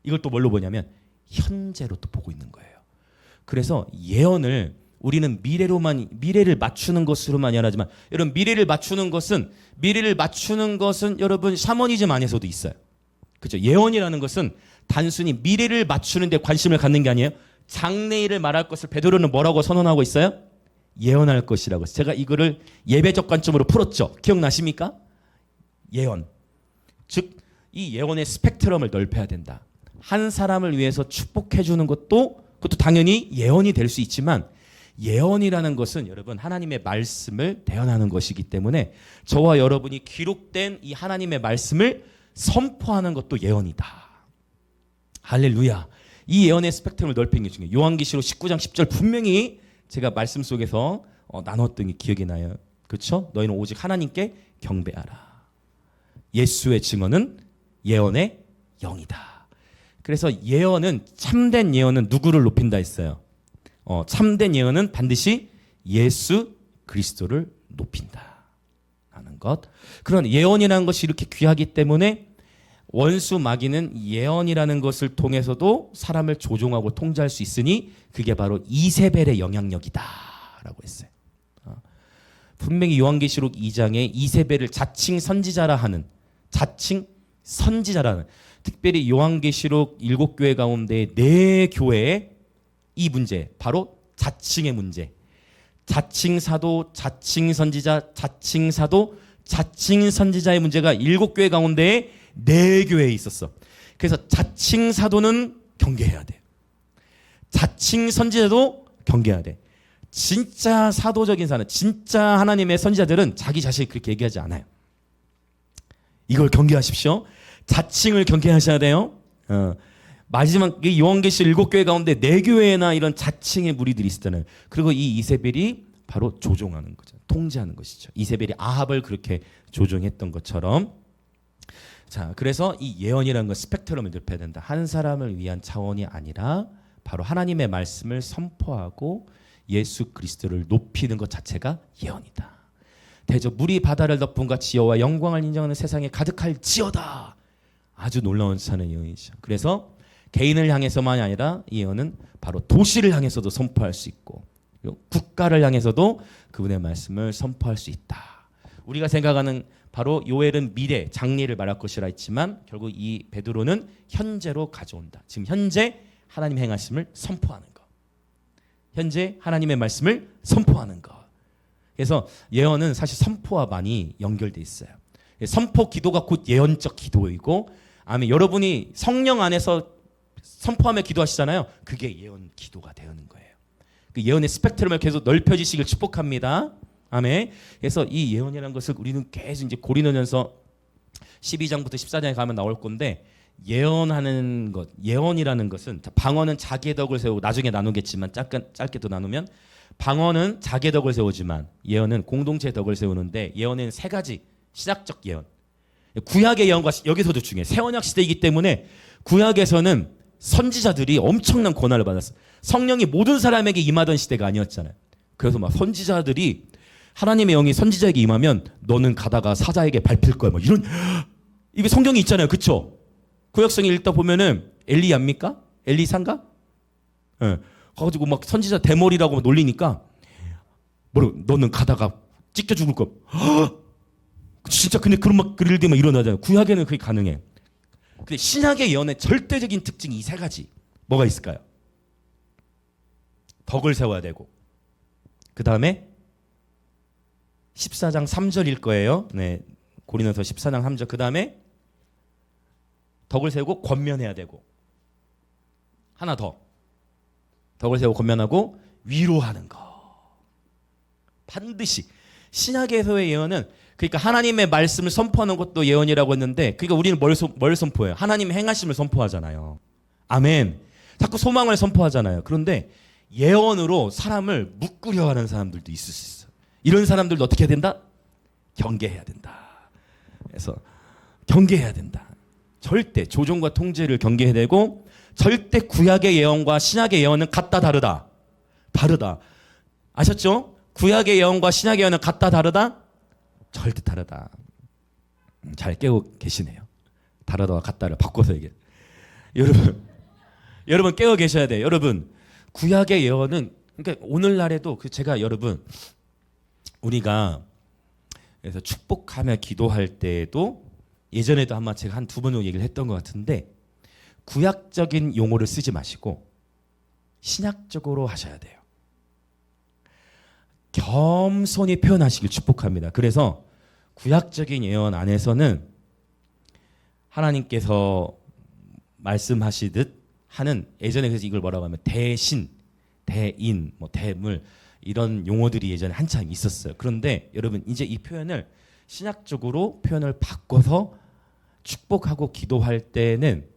이걸 또 뭘로 보냐면 현재로 또 보고 있는 거예요. 그래서 예언을 우리는 미래를 맞추는 것으로만 연하지만, 여러분 미래를 맞추는 것은 여러분 샤머니즘 안에서도 있어요. 그렇죠? 예언이라는 것은 단순히 미래를 맞추는 데 관심을 갖는 게 아니에요. 장래일을 말할 것을 베드로는 뭐라고 선언하고 있어요? 예언할 것이라고. 제가 이거를 예배적 관점으로 풀었죠. 기억나십니까? 예언. 즉 이 예언의 스펙트럼을 넓혀야 된다. 한 사람을 위해서 축복해 주는 그것도 당연히 예언이 될 수 있지만, 예언이라는 것은 여러분 하나님의 말씀을 대언하는 것이기 때문에 저와 여러분이 기록된 이 하나님의 말씀을 선포하는 것도 예언이다. 할렐루야. 이 예언의 스펙트럼을 넓히는 게 중요해요. 요한계시록 19장 10절 분명히 제가 말씀 속에서 나눴던 게 기억이 나요. 그렇죠? 너희는 오직 하나님께 경배하라. 예수의 증언은 예언의 영이다. 그래서 참된 예언은 누구를 높인다 했어요? 참된 예언은 반드시 예수 그리스도를 높인다 하는 것. 그런 예언이라는 것이 이렇게 귀하기 때문에 원수 마귀는 예언이라는 것을 통해서도 사람을 조종하고 통제할 수 있으니 그게 바로 이세벨의 영향력이다 라고 했어요. 분명히 요한계시록 2장에 이세벨을 자칭 선지자라는, 특별히 요한계시록 7교회 가운데 4교회의 이 문제, 바로 자칭의 문제. 자칭 사도, 자칭 선지자, 자칭 사도, 자칭 선지자의 문제가 7교회 가운데 4교회에 있었어. 그래서 자칭 사도는 경계해야 돼. 자칭 선지자도 경계해야 돼. 진짜 사도적인 사람, 진짜 하나님의 선지자들은 자기 자신이 그렇게 얘기하지 않아요. 이걸 경계하십시오. 자칭을 경계하셔야 돼요. 마지막 요한계시록 7교회 가운데 4교회나 이런 자칭의 무리들이 있었잖아요. 그리고 이 이세벨이 바로 조종하는 거죠. 통제하는 것이죠. 이세벨이 아합을 그렇게 조종했던 것처럼. 자, 그래서 이 예언이라는 건 스펙트럼을 넓혀야 된다. 한 사람을 위한 차원이 아니라 바로 하나님의 말씀을 선포하고 예수 그리스도를 높이는 것 자체가 예언이다. 대저 물이 바다를 덮은 같이 여호와 영광을 인정하는 세상에 가득할지어다. 아주 놀라운 찬의 예언이죠. 그래서 개인을 향해서만이 아니라 이 예언은 바로 도시를 향해서도 선포할 수 있고, 국가를 향해서도 그분의 말씀을 선포할 수 있다. 우리가 생각하는 바로 요엘은 미래, 장래를 말할 것이라 했지만 결국 이 베드로는 현재로 가져온다. 지금 현재 하나님 행하심을 선포하는 것. 현재 하나님의 말씀을 선포하는 것. 그래서 예언은 사실 선포와 많이 연결돼 있어요. 선포 기도가 곧 예언적 기도이고, 아멘. 여러분이 성령 안에서 선포하며 기도하시잖아요. 그게 예언 기도가 되는 거예요. 그 예언의 스펙트럼을 계속 넓혀지시길 축복합니다. 아멘. 그래서 이 예언이라는 것을 우리는 계속 이제 고린도전서 12장부터 14장에 가면 나올 건데, 예언하는 것, 예언이라는 것은 방언은 자기의 덕을 세우고, 나중에 나누겠지만 짧게 또 나누면 방언은 자기의 덕을 세우지만 예언은 공동체의 덕을 세우는데, 예언에는 3가지 시작적 예언. 구약의 예언과 여기서도 중요해. 새언약 시대이기 때문에 구약에서는 선지자들이 엄청난 권한을 받았어. 성령이 모든 사람에게 임하던 시대가 아니었잖아요. 그래서 막 선지자들이, 하나님의 영이 선지자에게 임하면 너는 가다가 사자에게 밟힐 거야. 뭐 이런, 이게 성경이 있잖아요. 그렇죠? 구약성에 읽다 보면은 엘리야입니까? 엘리사인가? 예. 가지고 막 선지자 대머리라고 놀리니까 너는 가다가 찢겨 죽을 거. 진짜 근데 그런 막 그럴 때만 일어나잖아요. 구약에는 그게 가능해. 근데 신약의 예언의 절대적인 특징이 이 3가지. 뭐가 있을까요? 덕을 세워야 되고, 그 다음에 14장 3절일 거예요. 네, 고린도서 14장 3절. 그 다음에 덕을 세우고 권면해야 되고, 하나 더. 덕을 세우고 권면하고 위로하는 거. 반드시 신약에서의 예언은, 그러니까 하나님의 말씀을 선포하는 것도 예언이라고 했는데, 그러니까 우리는 뭘 선포해요? 하나님의 행하심을 선포하잖아요. 아멘. 자꾸 소망을 선포하잖아요. 그런데 예언으로 사람을 묶으려 하는 사람들도 있을 수 있어요. 이런 사람들도 어떻게 해야 된다? 경계해야 된다. 그래서 경계해야 된다. 절대 조종과 통제를 경계해야 되고, 절대 구약의 예언과 신약의 예언은 같다 다르다. 다르다. 아셨죠? 구약의 예언과 신약의 예언은 같다 다르다? 절대 다르다. 잘 깨고 계시네요. 다르다와 같다를 바꿔서 얘기해. 여러분 깨어 계셔야 돼요. 여러분 구약의 예언은 그러니까 오늘날에도 제가 여러분 우리가 그래서 축복하며 기도할 때에도 예전에도 아마 제가 한 두 번 정도 얘기를 했던 것 같은데 구약적인 용어를 쓰지 마시고 신약적으로 하셔야 돼요. 겸손히 표현하시길 축복합니다. 그래서 구약적인 예언 안에서는 하나님께서 말씀하시듯 하는 예전에 그래서 이걸 뭐라고 하면 대신, 대인, 뭐 대물 이런 용어들이 예전에 한참 있었어요. 그런데 여러분 이제 이 표현을 신학적으로 표현을 바꿔서 축복하고 기도할 때는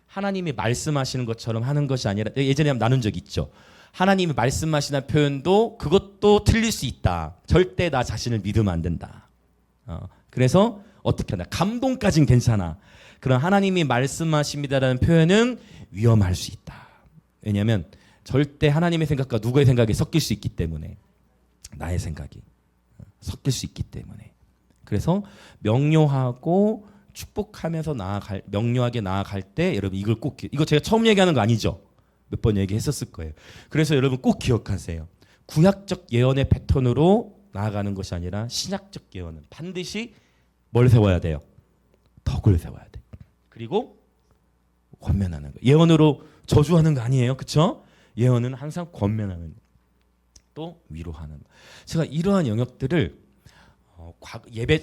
하나님이 말씀하시는 것처럼 하는 것이 아니라 예전에 한번 나눈 적이 있죠. 하나님이 말씀하시는 표현도 그것도 틀릴 수 있다. 절대 나 자신을 믿으면 안 된다. 그래서 어떻게 하나 감동까지는 괜찮아. 그런 하나님이 말씀하십니다라는 표현은 위험할 수 있다. 왜냐하면 절대 하나님의 생각과 누구의 생각이 섞일 수 있기 때문에 나의 생각이 섞일 수 있기 때문에 그래서 명료하고 축복하면서 명료하게 나아갈 때 여러분 이걸 꼭 이거 제가 처음 얘기하는 거 아니죠? 몇 번 얘기했었을 거예요. 그래서 여러분 꼭 기억하세요. 구약적 예언의 패턴으로 나아가는 것이 아니라 신약적 예언은 반드시 뭘 세워야 돼요? 덕을 세워야 돼. 그리고 권면하는 거. 예언으로 저주하는 거 아니에요, 그렇죠? 예언은 항상 권면하는 또 위로하는. 제가 이러한 영역들을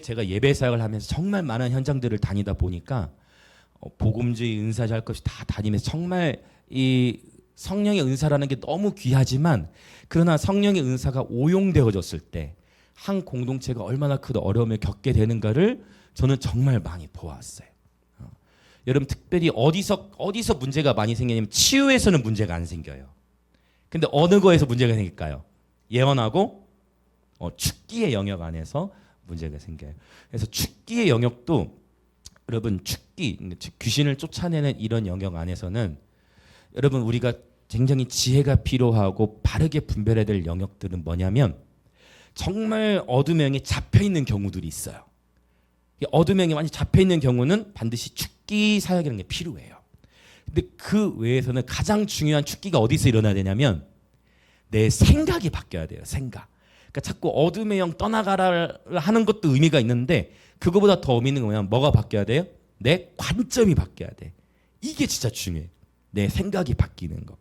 제가 예배 사역을 하면서 정말 많은 현장들을 다니다 보니까 복음주의 은사자 할 것이 다 다니면서 정말 이 성령의 은사라는 게 너무 귀하지만 그러나 성령의 은사가 오용되어졌을 때 한 공동체가 얼마나 큰 어려움을 겪게 되는가를 저는 정말 많이 보았어요. 여러분 특별히 어디서 문제가 많이 생기냐면 치유에서는 문제가 안 생겨요. 근데 어느 거에서 문제가 생길까요? 예언하고 축기의 영역 안에서 문제가 생겨요. 그래서 축기의 영역도 여러분 축기 귀신을 쫓아내는 이런 영역 안에서는 여러분 우리가 굉장히 지혜가 필요하고 바르게 분별해야 될 영역들은 뭐냐면 정말 어둠의 영에 잡혀 있는 경우들이 있어요. 어둠의 영에 많이 잡혀 있는 경우는 반드시 축기 사역이라는 게 필요해요. 근데 그 외에서는 가장 중요한 축기가 어디서 일어나야 되냐면 내 생각이 바뀌어야 돼요. 생각. 그러니까 자꾸 어둠의 영 떠나가라 하는 것도 의미가 있는데 그거보다 더 의미 있는 건 뭐냐면 뭐가 바뀌어야 돼요? 내 관점이 바뀌어야 돼. 이게 진짜 중요해. 내 생각이 바뀌는 거.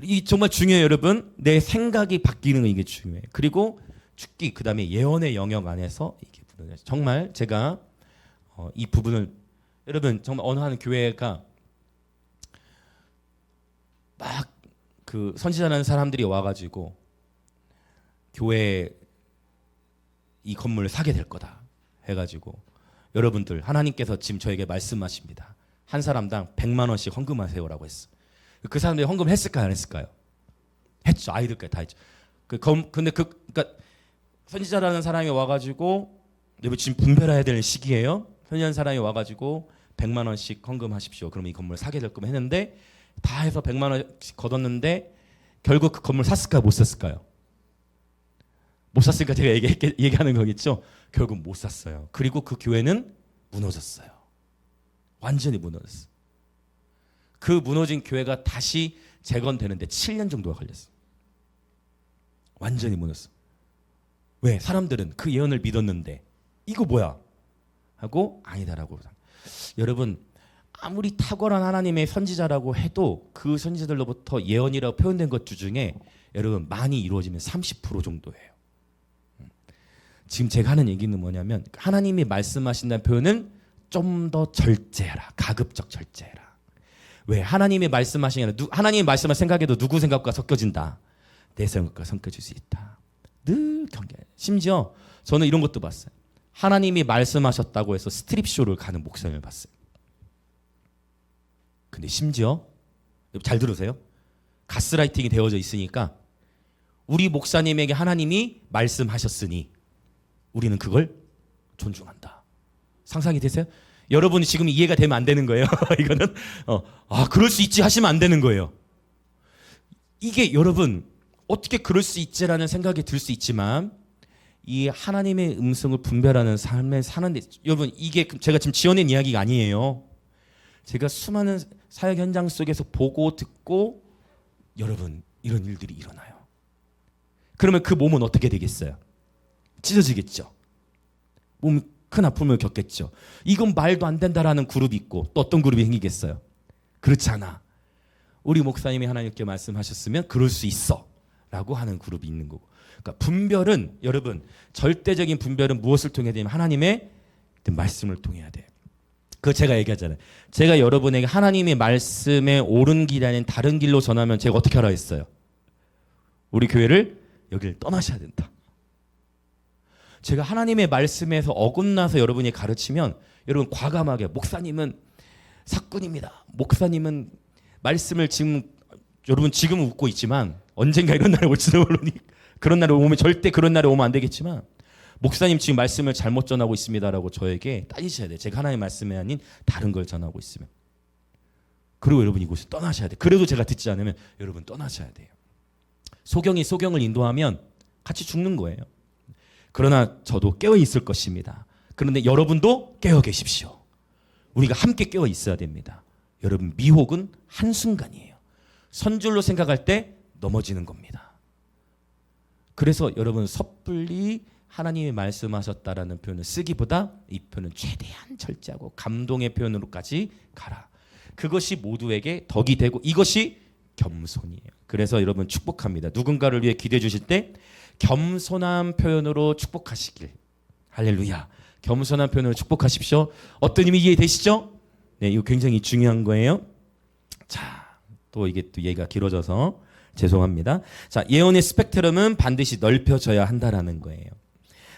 이 정말 중요해요, 여러분. 내 생각이 바뀌는 거 이게 중요해. 그리고 축기 그다음에 예언의 영역 안에서 이게 정말 제가 이 부분을 여러분 정말 어느 한 교회가 막 그 선지자라는 사람들이 와가지고 교회 이 건물을 사게 될 거다 해가지고 여러분들 하나님께서 지금 저에게 말씀하십니다. 한 사람당 100만 원씩 헌금하세요라고 했어. 그 사람들이 헌금했을까요, 안 했을까요? 했죠. 아이들까지 다 했죠. 근데 그러니까 선지자라는 사람이 와가지고 여러분 지금 분별해야 되는 시기예요. 선지자라는 사람이 와가지고 100만 원씩 헌금하십시오. 그러면 이 건물 사게 될 거면 했는데 다 해서 100만 원씩 걷었는데 결국 그 건물 샀을까요, 못 샀을까요? 못 샀으니까 제가 얘기하는 거겠죠. 결국 못 샀어요. 그리고 그 교회는 무너졌어요. 완전히 무너졌어요. 그 무너진 교회가 다시 재건되는데 7년 정도가 걸렸어요. 완전히 무너졌어요. 왜? 사람들은 그 예언을 믿었는데 이거 뭐야? 하고 아니다라고. 여러분 아무리 탁월한 하나님의 선지자라고 해도 그 선지자들로부터 예언이라고 표현된 것 중에 여러분 많이 이루어지면 30% 정도예요. 지금 제가 하는 얘기는 뭐냐면 하나님이 말씀하신다는 표현은 좀 더 절제해라. 가급적 절제해라. 왜? 하나님이 말씀하시냐 하나님이 말씀할 생각에도 누구 생각과 섞여진다. 내 생각과 섞여질 수 있다. 늘 경계. 심지어 저는 이런 것도 봤어요. 하나님이 말씀하셨다고 해서 스트립쇼를 가는 목사님을 봤어요. 근데 심지어 잘 들으세요. 가스라이팅이 되어져 있으니까 우리 목사님에게 하나님이 말씀하셨으니 우리는 그걸 존중한다. 상상이 되세요? 여러분이 지금 이해가 되면 안 되는 거예요. 이거는 그럴 수 있지 하시면 안 되는 거예요. 이게 여러분 어떻게 그럴 수 있지라는 생각이 들 수 있지만 이 하나님의 음성을 분별하는 삶을 사는데 여러분 이게 제가 지금 지어낸 이야기가 아니에요. 제가 수많은 사역 현장 속에서 보고 듣고 여러분 이런 일들이 일어나요. 그러면 그 몸은 어떻게 되겠어요? 찢어지겠죠. 몸 큰 아픔을 겪겠죠. 이건 말도 안 된다라는 그룹이 있고 또 어떤 그룹이 생기겠어요? 그렇지 않아. 우리 목사님이 하나님께 말씀하셨으면 그럴 수 있어 라고 하는 그룹이 있는 거고. 그러니까 분별은 여러분 절대적인 분별은 무엇을 통해야 되냐면 하나님의 말씀을 통해야 돼. 그거 제가 얘기하잖아요. 제가 여러분에게 하나님의 말씀에 옳은 길이 아닌 다른 길로 전하면 제가 어떻게 하라 했어요? 우리 교회를 여기를 떠나셔야 된다. 제가 하나님의 말씀에서 어긋나서 여러분이 가르치면 여러분 과감하게 목사님은 사꾼입니다. 목사님은 말씀을 지금 여러분 지금은 웃고 있지만 언젠가 이런 날이 올지도 모르니 그런 날이 오면 절대 그런 날이 오면 안 되겠지만 목사님 지금 말씀을 잘못 전하고 있습니다라고 저에게 따지셔야 돼요. 제가 하나님의 말씀이 아닌 다른 걸 전하고 있으면. 그리고 여러분 이곳을 떠나셔야 돼요. 그래도 제가 듣지 않으면 여러분 떠나셔야 돼요. 소경이 소경을 인도하면 같이 죽는 거예요. 그러나 저도 깨어 있을 것입니다. 그런데 여러분도 깨어 계십시오. 우리가 함께 깨어 있어야 됩니다. 여러분 미혹은 한순간이에요. 선줄로 생각할 때 넘어지는 겁니다. 그래서 여러분 섣불리 하나님이 말씀하셨다라는 표현을 쓰기보다 이 표현은 최대한 절제하고 감동의 표현으로까지 가라. 그것이 모두에게 덕이 되고 이것이 겸손이에요. 그래서 여러분 축복합니다. 누군가를 위해 기도해 주실 때 겸손한 표현으로 축복하시길. 할렐루야. 겸손한 표현으로 축복하십시오. 어떤 의미 이해되시죠? 네, 이거 굉장히 중요한 거예요. 자, 또 이게 또 얘기가 길어져서 죄송합니다. 자, 예언의 스펙트럼은 반드시 넓혀져야 한다라는 거예요.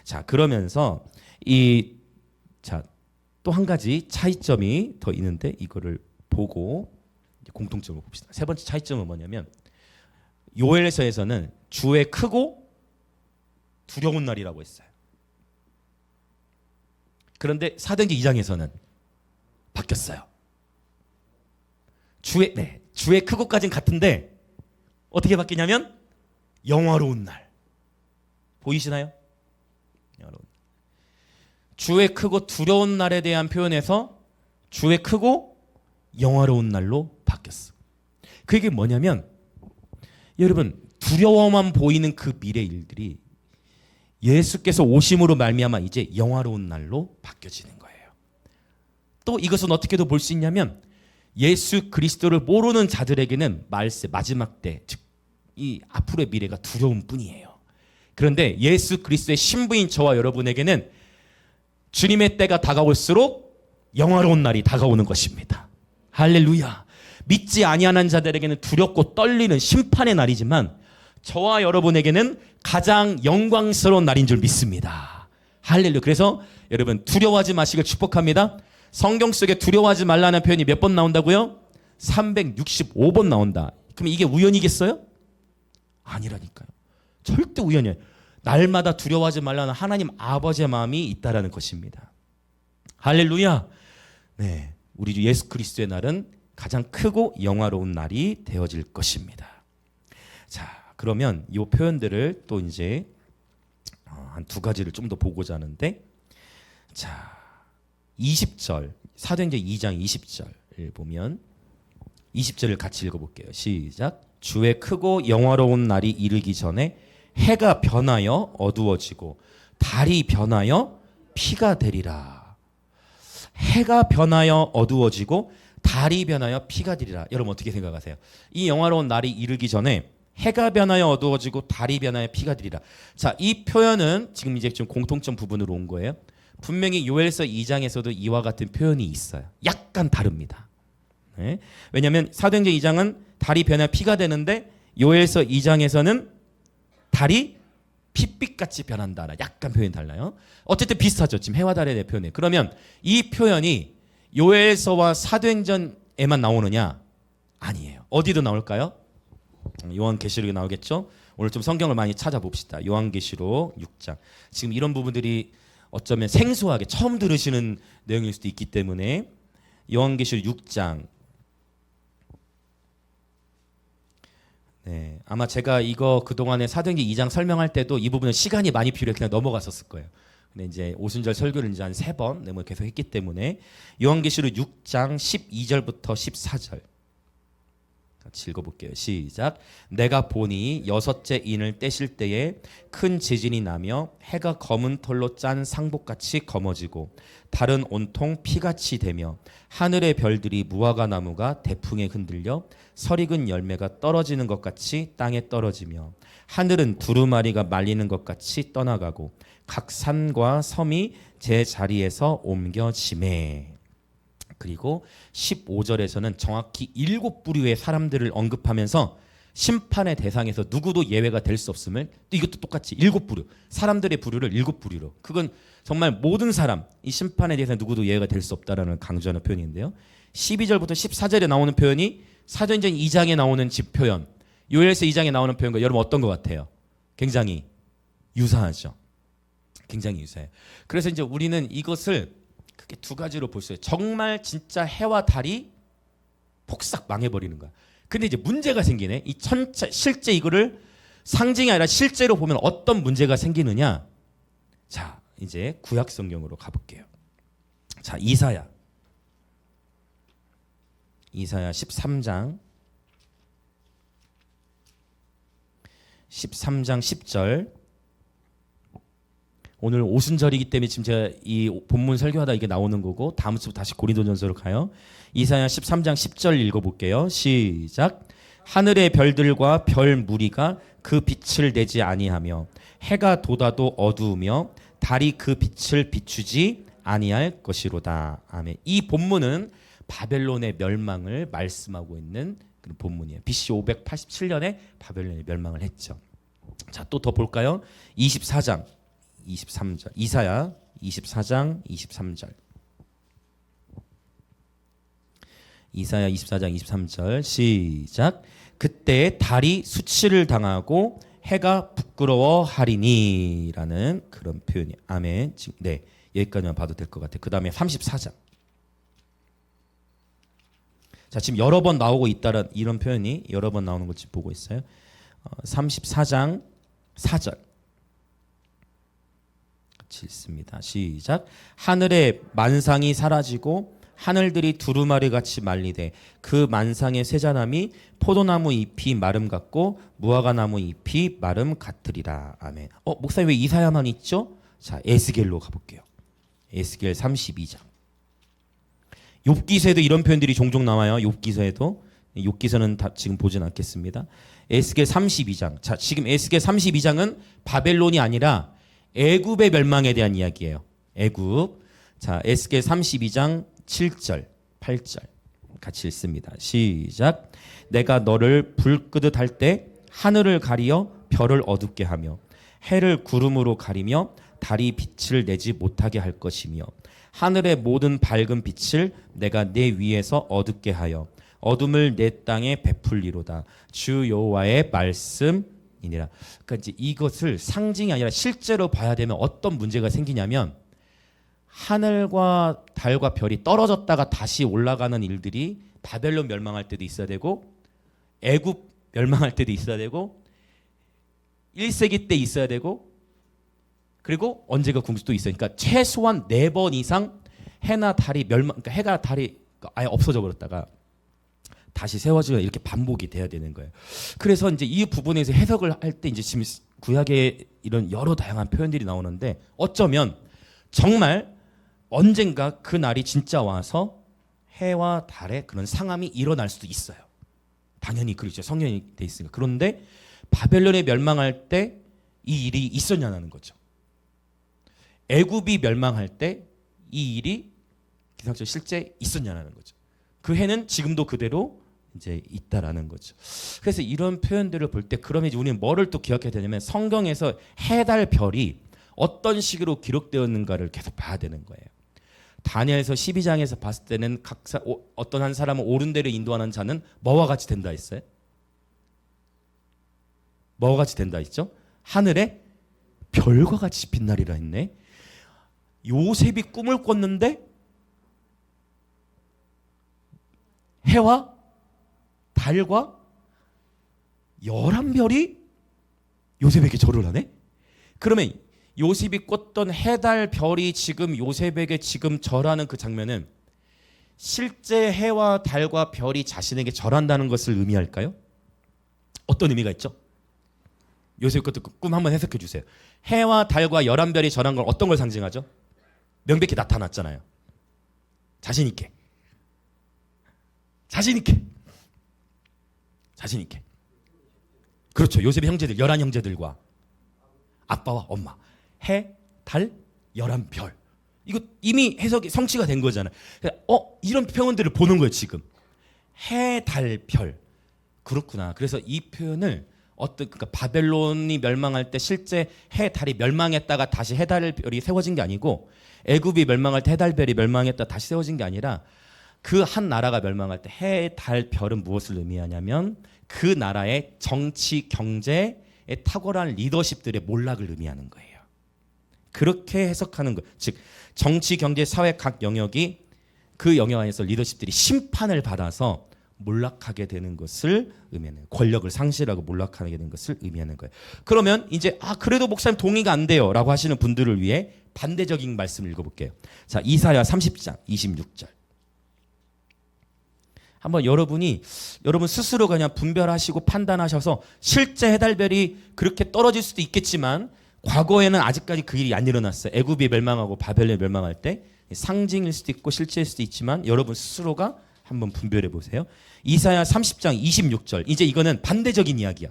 자, 그러면서 또 한 가지 차이점이 더 있는데 이거를 보고 공통점을 봅시다. 세 번째 차이점은 뭐냐면 요엘서에서는 주의 크고 두려운 날이라고 했어요. 그런데 사도행전 2장에서는 바뀌었어요. 주의 크고까지는 같은데 어떻게 바뀌냐면 영화로운 날. 보이시나요? 영화로운. 주의 크고 두려운 날에 대한 표현에서 주의 크고 영화로운 날로 바뀌었어. 그게 뭐냐면 여러분 두려워만 보이는 그 미래 일들이 예수께서 오심으로 말미암아 이제 영화로운 날로 바뀌어지는 거예요. 또 이것은 어떻게도 볼 수 있냐면 예수 그리스도를 모르는 자들에게는 말세 마지막 때, 즉 이 앞으로의 미래가 두려운 뿐이에요. 그런데 예수 그리스도의 신부인 저와 여러분에게는 주님의 때가 다가올수록 영화로운 날이 다가오는 것입니다. 할렐루야. 믿지 아니하는 자들에게는 두렵고 떨리는 심판의 날이지만 저와 여러분에게는 가장 영광스러운 날인 줄 믿습니다. 할렐루야. 그래서 여러분 두려워하지 마시길 축복합니다. 성경 속에 두려워하지 말라는 표현이 몇 번 나온다고요? 365번 나온다. 그럼 이게 우연이겠어요? 아니라니까요. 절대 우연이 아니에요. 날마다 두려워하지 말라는 하나님 아버지의 마음이 있다라는 것입니다. 할렐루야. 네, 우리 주 예수 그리스도의 날은 가장 크고 영화로운 날이 되어질 것입니다. 자, 그러면 이 표현들을 또 이제 한 두 가지를 좀 더 보고자 하는데, 자, 20절 사도행전 2장 20절을 보면 20절을 같이 읽어볼게요. 시작. 주의 크고 영화로운 날이 이르기 전에 해가 변하여 어두워지고 달이 변하여 피가 되리라. 해가 변하여 어두워지고 달이 변하여 피가 되리라. 여러분 어떻게 생각하세요? 이 영화로운 날이 이르기 전에 해가 변하여 어두워지고 달이 변하여 피가 되리라. 자, 이 표현은 지금 이제 좀 공통점 부분으로 온 거예요. 분명히 요엘서 2장에서도 이와 같은 표현이 있어요. 약간 다릅니다. 네? 왜냐하면 사도행전 2장은 달이 변하여 피가 되는데 요엘서 2장에서는 달이 핏빛같이 변한다. 약간 표현이 달라요. 어쨌든 비슷하죠. 지금 해와 달에 대한 표현이. 그러면 이 표현이 요엘서와 사도행전에만 나오느냐? 아니에요. 어디도 나올까요? 요한계시록에 나오겠죠. 오늘 좀 성경을 많이 찾아봅시다. 요한계시록 6장. 지금 이런 부분들이 어쩌면 생소하게 처음 들으시는 내용일 수도 있기 때문에 요한계시록 6장. 네, 아마 제가 이거 그동안에 사도행전 2장 설명할 때도 이 부분은 시간이 많이 필요해 그냥 넘어갔었을 거예요. 근데 이제 오순절 설교를 이제 한 3번 네, 뭐 계속 했기 때문에 요한계시록 6장 12절부터 14절 같이 읽어볼게요. 시작. 내가 보니 여섯째 인을 떼실 때에 큰 지진이 나며 해가 검은 털로 짠 상복같이 검어지고 달은 온통 피같이 되며 하늘의 별들이 무화과 나무가 대풍에 흔들려 설익은 열매가 떨어지는 것 같이 땅에 떨어지며 하늘은 두루마리가 말리는 것 같이 떠나가고 각 산과 섬이 제 자리에서 옮겨지매. 그리고 15절에서는 정확히 7부류의 사람들을 언급하면서 심판의 대상에서 누구도 예외가 될 수 없음을, 또 이것도 똑같이 7부류, 사람들의 부류를 7부류로, 그건 정말 모든 사람, 이 심판에 대해서 누구도 예외가 될 수 없다라는 강조하는 표현인데요. 12절부터 14절에 나오는 표현이 사도행전 2장에 나오는 집 표현, 요엘서 2장에 나오는 표현과 여러분 어떤 것 같아요? 굉장히 유사하죠. 굉장히 유사해요. 그래서 이제 우리는 이것을 크게 두 가지로 볼 수 있어요. 정말 진짜 해와 달이 폭삭 망해버리는 거야. 근데 이제 문제가 생기네. 이 천체, 실제 이거를 상징이 아니라 실제로 보면 어떤 문제가 생기느냐. 자, 이제 구약 성경으로 가볼게요. 자, 이사야 13장 10절. 오늘 오순절이기 때문에 지금 제가 이 본문 설교하다 이게 나오는 거고, 다음 주부터 다시 고린도전서로 가요. 이사야 13장 10절 읽어볼게요. 시작. 하늘의 별들과 별 무리가 그 빛을 내지 아니하며 해가 돋아도 어두우며 달이 그 빛을 비추지 아니할 것이로다. 아멘. 이 본문은 바벨론의 멸망을 말씀하고 있는 그런 본문이에요. BC 587년에 바벨론이 멸망을 했죠. 자, 또 더 볼까요? 24장 23절. 이사야 24장 23절. 이사야 24장 23절 시작. 그때 달이 수치를 당하고 해가 부끄러워하리니 라는 그런 표현이. 아멘. 네, 여기까지만 봐도 될 것 같아요. 그 다음에 34장. 자, 지금 여러 번 나오고 있다는 이런 표현이 여러 번 나오는 것 지금 보고 있어요. 34장 4절. 읽습니다. 시작. 하늘의 만상이 사라지고 하늘들이 두루마리 같이 말리되 그 만상의 세자남이 포도나무 잎이 마름 같고 무화과 나무 잎이 마름 같으리라. 아멘. 목사님 왜 이사야만 있죠? 자, 에스겔로 가볼게요. 에스겔 32장. 욥기서에도 이런 표현들이 종종 나와요. 욥기서에도. 욥기서는 다 지금 보진 않겠습니다. 에스겔 32장. 자, 지금 에스겔 32장은 바벨론이 아니라 애굽의 멸망에 대한 이야기예요. 애굽. 자, 에스겔 32장 7절, 8절 같이 읽습니다. 시작. 내가 너를 불 끄듯 할 때 하늘을 가리어 별을 어둡게 하며 해를 구름으로 가리며 달이 빛을 내지 못하게 할 것이며 하늘의 모든 밝은 빛을 내가 내 위에서 어둡게 하여 어둠을 내 땅에 베풀리로다. 주 여호와의 말씀이니라. 그러니까 이제 이것을 상징이 아니라 실제로 봐야 되면 어떤 문제가 생기냐면, 하늘과 달과 별이 떨어졌다가 다시 올라가는 일들이 바벨론 멸망할 때도 있어야 되고 애굽 멸망할 때도 있어야 되고 1세기 때 있어야 되고 그리고 언제가 궁수도 있어요. 그러니까 최소한 4번 이상 해나 달이 그러니까 해가 달이 아예 없어져 버렸다가 다시 세워지고 이렇게 반복이 돼야 되는 거예요. 그래서 이제 이 부분에서 해석을 할 때 이제 지금 구약에 이런 여러 다양한 표현들이 나오는데, 어쩌면 정말 언젠가 그 날이 진짜 와서 해와 달의 그런 상함이 일어날 수도 있어요. 당연히 그렇죠. 성경이 돼 있으니까. 그런데 바벨론이 멸망할 때 이 일이 있었냐는 거죠. 애굽이 멸망할 때 이 일이 기상적으로 실제 있었냐는 거죠. 그 해는 지금도 그대로 이제 있다라는 거죠. 그래서 이런 표현들을 볼 때 그러면 이제 우리는 뭐를 또 기억해야 되냐면, 성경에서 해, 달, 별이 어떤 식으로 기록되었는가를 계속 봐야 되는 거예요. 다니엘서 12장에서 봤을 때는 어떤 한 사람은 옳은 데를 인도하는 자는 뭐와 같이 된다 했어요? 뭐와 같이 된다 했죠? 하늘에 별과 같이 빛나리라 했네. 요셉이 꿈을 꿨는데 해와 달과 11별이 요셉에게 절을 하네? 그러면 요셉이 꿨던 해, 달, 별이 지금 요셉에게 지금 절하는 그 장면은 실제 해와 달과 별이 자신에게 절한다는 것을 의미할까요? 어떤 의미가 있죠? 요셉 것도 꿈 한번 해석해 주세요. 해와 달과 11별이 절한 건 어떤 걸 상징하죠? 명백히 나타났잖아요. 자신 있게. 자신 있게. 자신 있게. 그렇죠. 요셉의 형제들 11형제들과 아빠와 엄마. 해, 달, 11별. 이거 이미 해석이 성취가 된 거잖아요. 이런 표현들을 보는 거예요, 지금. 해, 달, 별. 그렇구나. 그래서 이 표현을 그러니까 바벨론이 멸망할 때 실제 해, 달이 멸망했다가 다시 해, 달, 별이 세워진 게 아니고 애굽이 멸망할 때 해, 달, 별이 멸망했다 다시 세워진 게 아니라 그 한 나라가 멸망할 때 해, 달, 별은 무엇을 의미하냐면 그 나라의 정치, 경제에 탁월한 리더십들의 몰락을 의미하는 거예요. 그렇게 해석하는 거예요. 즉 정치, 경제, 사회 각 영역이 그 영역 안에서 리더십들이 심판을 받아서 몰락하게 되는 것을 의미하는 거예요. 권력을 상실하고 몰락하게 되는 것을 의미하는 거예요. 그러면 이제 그래도 목사님 동의가 안 돼요 라고 하시는 분들을 위해 반대적인 말씀을 읽어볼게요. 자, 이사야 30장 26절. 한번 여러분 스스로 그냥 분별하시고 판단하셔서 실제 해달별이 그렇게 떨어질 수도 있겠지만 과거에는 아직까지 그 일이 안 일어났어요. 애굽이 멸망하고 바벨론이 멸망할 때 상징일 수도 있고 실제일 수도 있지만 여러분 스스로가 한번 분별해 보세요. 이사야 30장 26절. 이제 이거는 반대적인 이야기야.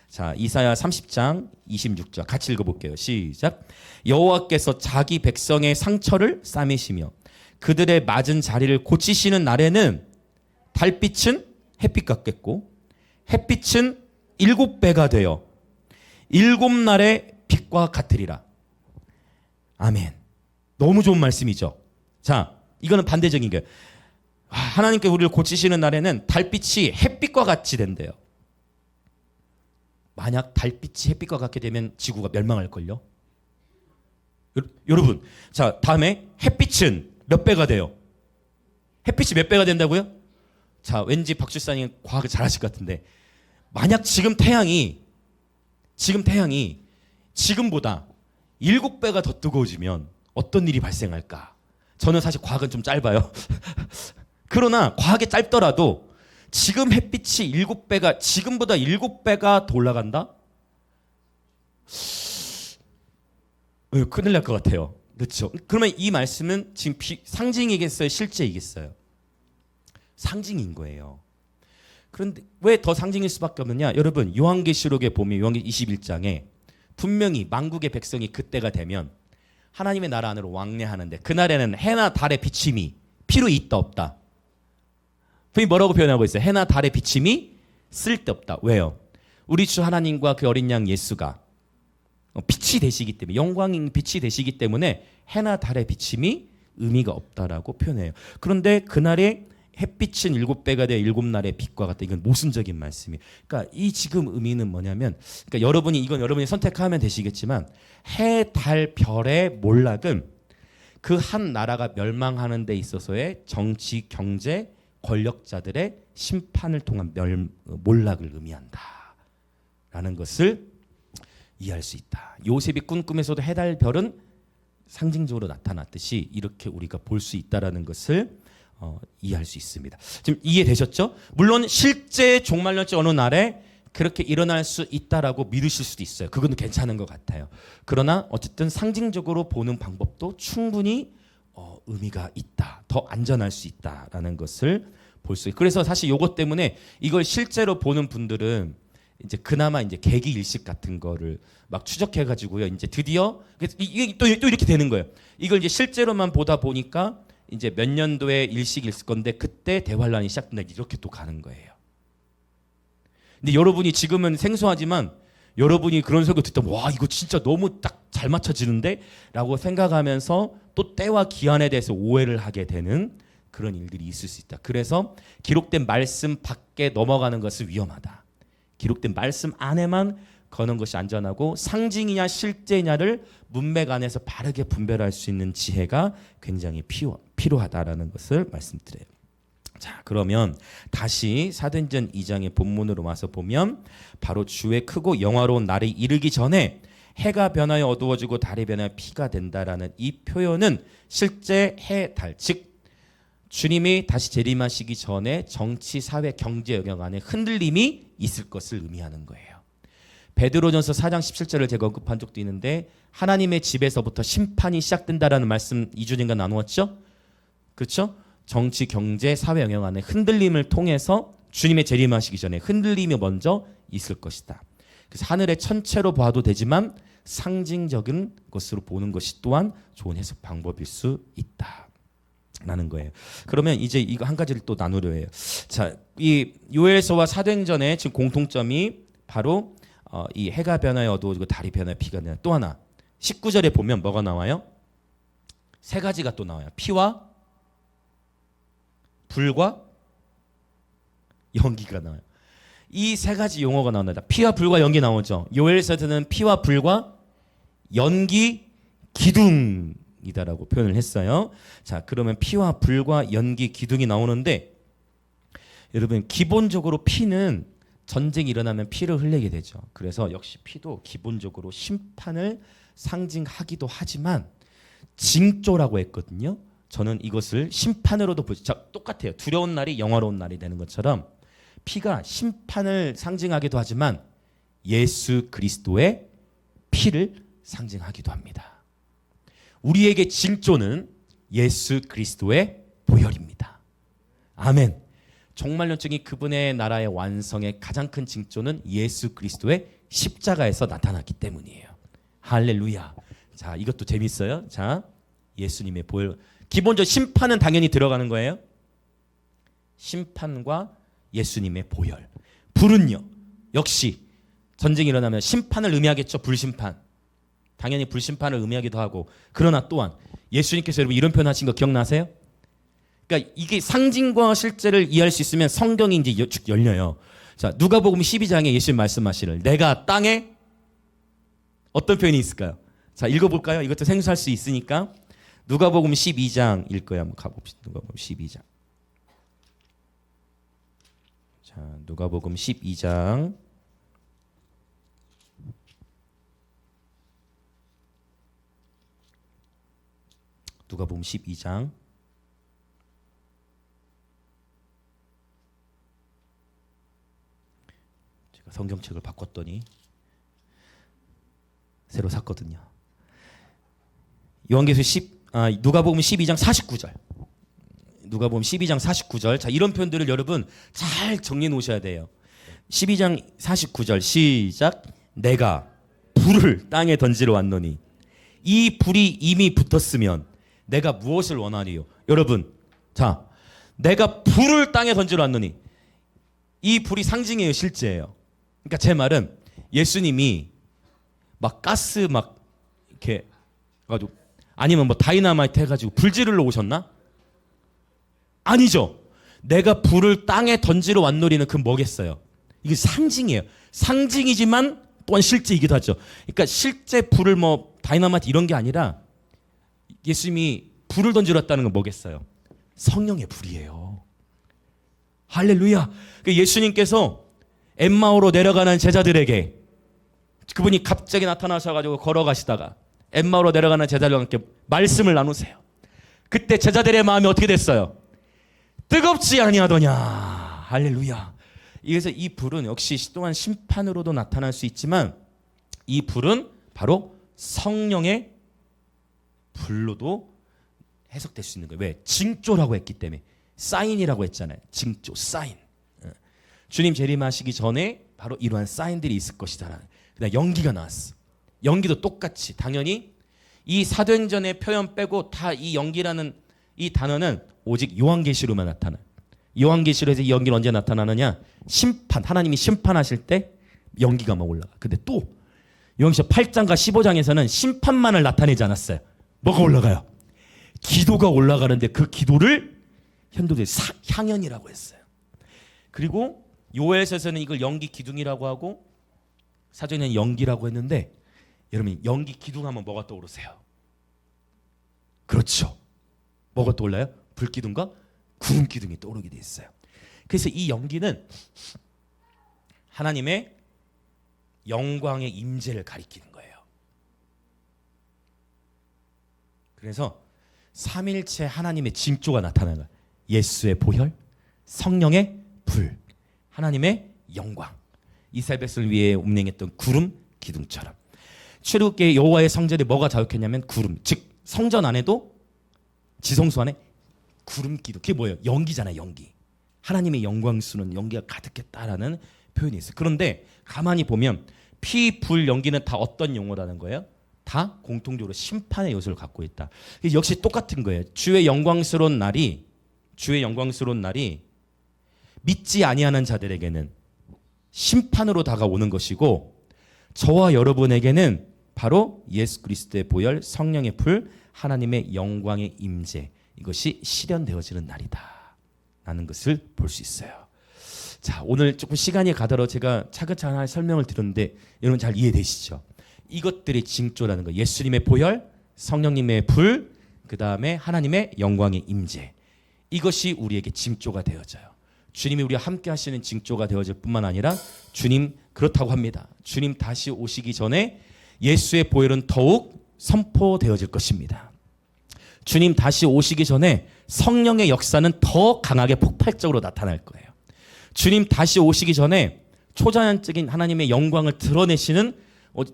자, 이사야 30장 26절 같이 읽어볼게요. 시작. 여호와께서 자기 백성의 상처를 싸매시며 그들의 맞은 자리를 고치시는 날에는 달빛은 햇빛 같겠고 햇빛은 7배가 되어 7날의 빛과 같으리라. 아멘. 너무 좋은 말씀이죠. 자, 이거는 반대적인 거예요. 하나님께 우리를 고치시는 날에는 달빛이 햇빛과 같이 된대요. 만약 달빛이 햇빛과 같게 되면 지구가 멸망할걸요. 여러분, 자, 다음에 햇빛은 몇 배가 돼요? 햇빛이 몇 배가 된다고요? 자, 왠지 박주사님 과학을 잘하실 것 같은데 만약 지금 태양이 지금보다 7배가 더 뜨거워지면 어떤 일이 발생할까? 저는 사실 과학은 좀 짧아요. 그러나 과학이 짧더라도 지금 햇빛이 지금보다 7배가 더 올라간다? 큰일 날 것 같아요. 그렇죠? 그러면 이 말씀은 지금 상징이겠어요? 실제이겠어요? 상징인 거예요. 그런데 왜 더 상징일 수밖에 없느냐? 여러분 요한계시록에 보면 요한계시록 21장에 분명히 만국의 백성이 그때가 되면 하나님의 나라 안으로 왕래하는데 그날에는 해나 달의 비침이 필요 있다 없다? 분명히 뭐라고 표현하고 있어요? 해나 달의 비침이 쓸데없다. 왜요? 우리 주 하나님과 그 어린 양 예수가 빛이 되시기 때문에 영광인 빛이 되시기 때문에 해나 달의 비침이 의미가 없다라고 표현해요. 그런데 그날에 햇빛은 7배가 되어 7날의 빛과 같다. 이건 모순적인 말씀이에요. 그러니까 이 지금 의미는 뭐냐면 그러니까 여러분이 선택하면 되시겠지만 해, 달, 별의 몰락은 그 한 나라가 멸망하는 데 있어서의 정치, 경제, 권력자들의 심판을 통한 몰락을 의미한다. 라는 것을 이해할 수 있다. 요셉이 꾼 꿈에서도 해, 달, 별은 상징적으로 나타났듯이 이렇게 우리가 볼 수 있다라는 것을 이해할 수 있습니다. 지금 이해되셨죠? 물론 실제 종말론적 어느 날에 그렇게 일어날 수 있다라고 믿으실 수도 있어요. 그건 괜찮은 것 같아요. 그러나 어쨌든 상징적으로 보는 방법도 충분히 의미가 있다. 더 안전할 수 있다라는 것을 볼 수 있어요. 그래서 사실 이것 때문에 이걸 실제로 보는 분들은 이제 그나마 이제 계기 일식 같은 거를 막 추적해가지고요. 이제 드디어 이게 또 이렇게 되는 거예요. 이걸 이제 실제로만 보다 보니까 이제 몇 년도에 일식이 있을 건데 그때 대환란이 시작된다 이렇게 또 가는 거예요. 근데 여러분이 지금은 생소하지만 여러분이 그런 설교 듣다 와 이거 진짜 너무 딱 잘 맞춰지는데 라고 생각하면서 또 때와 기한에 대해서 오해를 하게 되는 그런 일들이 있을 수 있다. 그래서 기록된 말씀 밖에 넘어가는 것은 위험하다. 기록된 말씀 안에만 거는 것이 안전하고 상징이냐 실제냐를 문맥 안에서 바르게 분별할 수 있는 지혜가 굉장히 필요하다라는 것을 말씀드려요. 자, 그러면 다시 사도행전 2장의 본문으로 와서 보면 바로 주의 크고 영화로운 날이 이르기 전에 해가 변하여 어두워지고 달이 변하여 피가 된다라는 이 표현은 실제 해, 달, 즉 주님이 다시 재림하시기 전에 정치, 사회, 경제 영역 안에 흔들림이 있을 것을 의미하는 거예요. 베드로전서 4장 17절을 제가 언급한 적도 있는데 하나님의 집에서부터 심판이 시작된다라는 말씀 2주년간 나누었죠. 그렇죠? 정치, 경제, 사회 영역 안에 흔들림을 통해서 주님의 재림하시기 전에 흔들림이 먼저 있을 것이다. 그래서 하늘의 천체로 봐도 되지만 상징적인 것으로 보는 것이 또한 좋은 해석 방법일 수 있다. 라는 거예요. 그러면 이제 이거 한 가지를 또 나누려 해요. 자, 이 요엘서와 사도행전의 지금 공통점이 바로 이 해가 변하여 어두워지고 달이 변하여 피가 되나. 또 하나 19절에 보면 뭐가 나와요? 세 가지가 또 나와요. 피와 불과 연기가 나와요. 이 세 가지 용어가 나온다. 피와 불과 연기 나오죠. 요엘서에서는 피와 불과 연기 기둥이다라고 표현을 했어요. 자, 그러면 피와 불과 연기 기둥이 나오는데 여러분 기본적으로 피는 전쟁이 일어나면 피를 흘리게 되죠. 그래서 역시 피도 기본적으로 심판을 상징하기도 하지만 징조라고 했거든요. 저는 이것을 심판으로도 보죠. 똑같아요. 두려운 날이 영화로운 날이 되는 것처럼 피가 심판을 상징하기도 하지만 예수 그리스도의 피를 상징하기도 합니다. 우리에게 징조는 예수 그리스도의 보혈입니다. 아멘. 종말론적인 그분의 나라의 완성의 가장 큰 징조는 예수 그리스도의 십자가에서 나타났기 때문이에요. 할렐루야. 자, 이것도 재밌어요. 자, 예수님의 보혈. 기본적으로 심판은 당연히 들어가는 거예요. 심판과 예수님의 보혈. 불은요. 역시 전쟁이 일어나면 심판을 의미하겠죠. 불심판. 당연히 불심판을 의미하기도 하고. 그러나 또한 예수님께서 여러분 이런 표현 하신 거 기억나세요? 그러니까 이게 상징과 실제를 이해할 수 있으면 성경이 이제 쭉 열려요. 자, 누가복음 12장에 예수님 말씀하시를 내가 땅에 어떤 표현이 있을까요? 자, 읽어볼까요? 이것도 생소할 수 있으니까 누가복음 12장일 거예요. 한번 가봅시다. 누가복음 12장. 자, 누가복음 12장. 누가복음 12장. 제가 성경책을 바꿨더니 새로 샀거든요. 누가복음 12장 49절. 누가복음 12장 49절. 자, 이런 표현들을 여러분 잘 정리해 놓으셔야 돼요. 12장 49절 시작. 내가 불을 땅에 던지러 왔노니 이 불이 이미 붙었으면 내가 무엇을 원하리요? 여러분, 자, 내가 불을 땅에 던지러 왔노니 이 불이 상징이에요, 실제예요. 그러니까 제 말은 예수님이 막 가스 막 이렇게 가지고 아니면 뭐 다이나마이트 해가지고 불 지르러 오셨나? 아니죠. 내가 불을 땅에 던지러 왔노리는 그 뭐겠어요? 이게 상징이에요. 상징이지만 또한 실제이기도 하죠. 그러니까 실제 불을 뭐 다이나마이트 이런 게 아니라 예수님이 불을 던지러 왔다는 건 뭐겠어요? 성령의 불이에요. 할렐루야. 예수님께서 엠마오로 내려가는 제자들에게 그분이 갑자기 나타나셔가지고 걸어가시다가 엠마오로 내려가는 제자들과 함께 말씀을 나누세요. 그때 제자들의 마음이 어떻게 됐어요? 뜨겁지 아니하더냐. 할렐루야. 그래서 이 불은 역시 또한 심판으로도 나타날 수 있지만 이 불은 바로 성령의 불로도 해석될 수 있는 거예요. 왜? 징조라고 했기 때문에. 사인이라고 했잖아요. 징조, 사인. 주님 재림하시기 전에 바로 이러한 사인들이 있을 것이다. 그다음 연기가 나왔어. 연기도 똑같이 당연히 이 사도행전의 표현 빼고 다 이 연기라는 이 단어는 오직 요한계시로만 나타나요. 요한계시로에서 이 연기는 언제 나타나느냐? 심판, 하나님이 심판하실 때 연기가 막 올라가. 근데 또 요한계시 8장과 15장에서는 심판만을 나타내지 않았어요. 뭐가 올라가요? 기도가 올라가는데 그 기도를 현도들이 향연이라고 했어요. 그리고 요엘서에서는 이걸 연기 기둥이라고 하고 사전에는 연기라고 했는데 여러분 연기 기둥하면 뭐가 떠오르세요? 그렇죠. 뭐가 떠올라요? 불기둥과 구름 기둥이 떠오르게 돼 있어요. 그래서 이 연기는 하나님의 영광의 임재를 가리키는 거예요. 그래서 삼일체 하나님의 징조가 나타나는 거예요. 예수의 보혈, 성령의 불, 하나님의 영광. 이스라엘 백성을 위해 운행했던 구름 기둥처럼. 출애굽기에 여호와의 성전에 뭐가 자욱했냐면 구름, 즉 성전 안에도 지성소 안에 구름 기둥. 그게 뭐예요? 연기잖아요. 연기. 하나님의 영광스러운 연기가 가득했다라는 표현이 있어요. 그런데 가만히 보면 피, 불, 연기는 다 어떤 용어라는 거예요? 다 공통적으로 심판의 요소를 갖고 있다. 역시 똑같은 거예요. 주의 영광스러운 날이 믿지 아니하는 자들에게는 심판으로 다가오는 것이고, 저와 여러분에게는 바로 예수 그리스도의 보혈, 성령의 불, 하나님의 영광의 임재, 이것이 실현되어지는 날이다 라는 것을 볼 수 있어요. 자, 오늘 조금 시간이 가더라도 제가 차근차근 설명을 드렸는데 여러분 잘 이해되시죠? 이것들이 징조라는 거예요. 예수님의 보혈, 성령님의 불, 그 다음에 하나님의 영광의 임재, 이것이 우리에게 징조가 되어져요. 주님이 우리와 함께 하시는 징조가 되어질 뿐만 아니라 주님 그렇다고 합니다. 주님 다시 오시기 전에 예수의 보혈은 더욱 선포되어질 것입니다. 주님 다시 오시기 전에 성령의 역사는 더 강하게 폭발적으로 나타날 거예요. 주님 다시 오시기 전에 초자연적인 하나님의 영광을 드러내시는,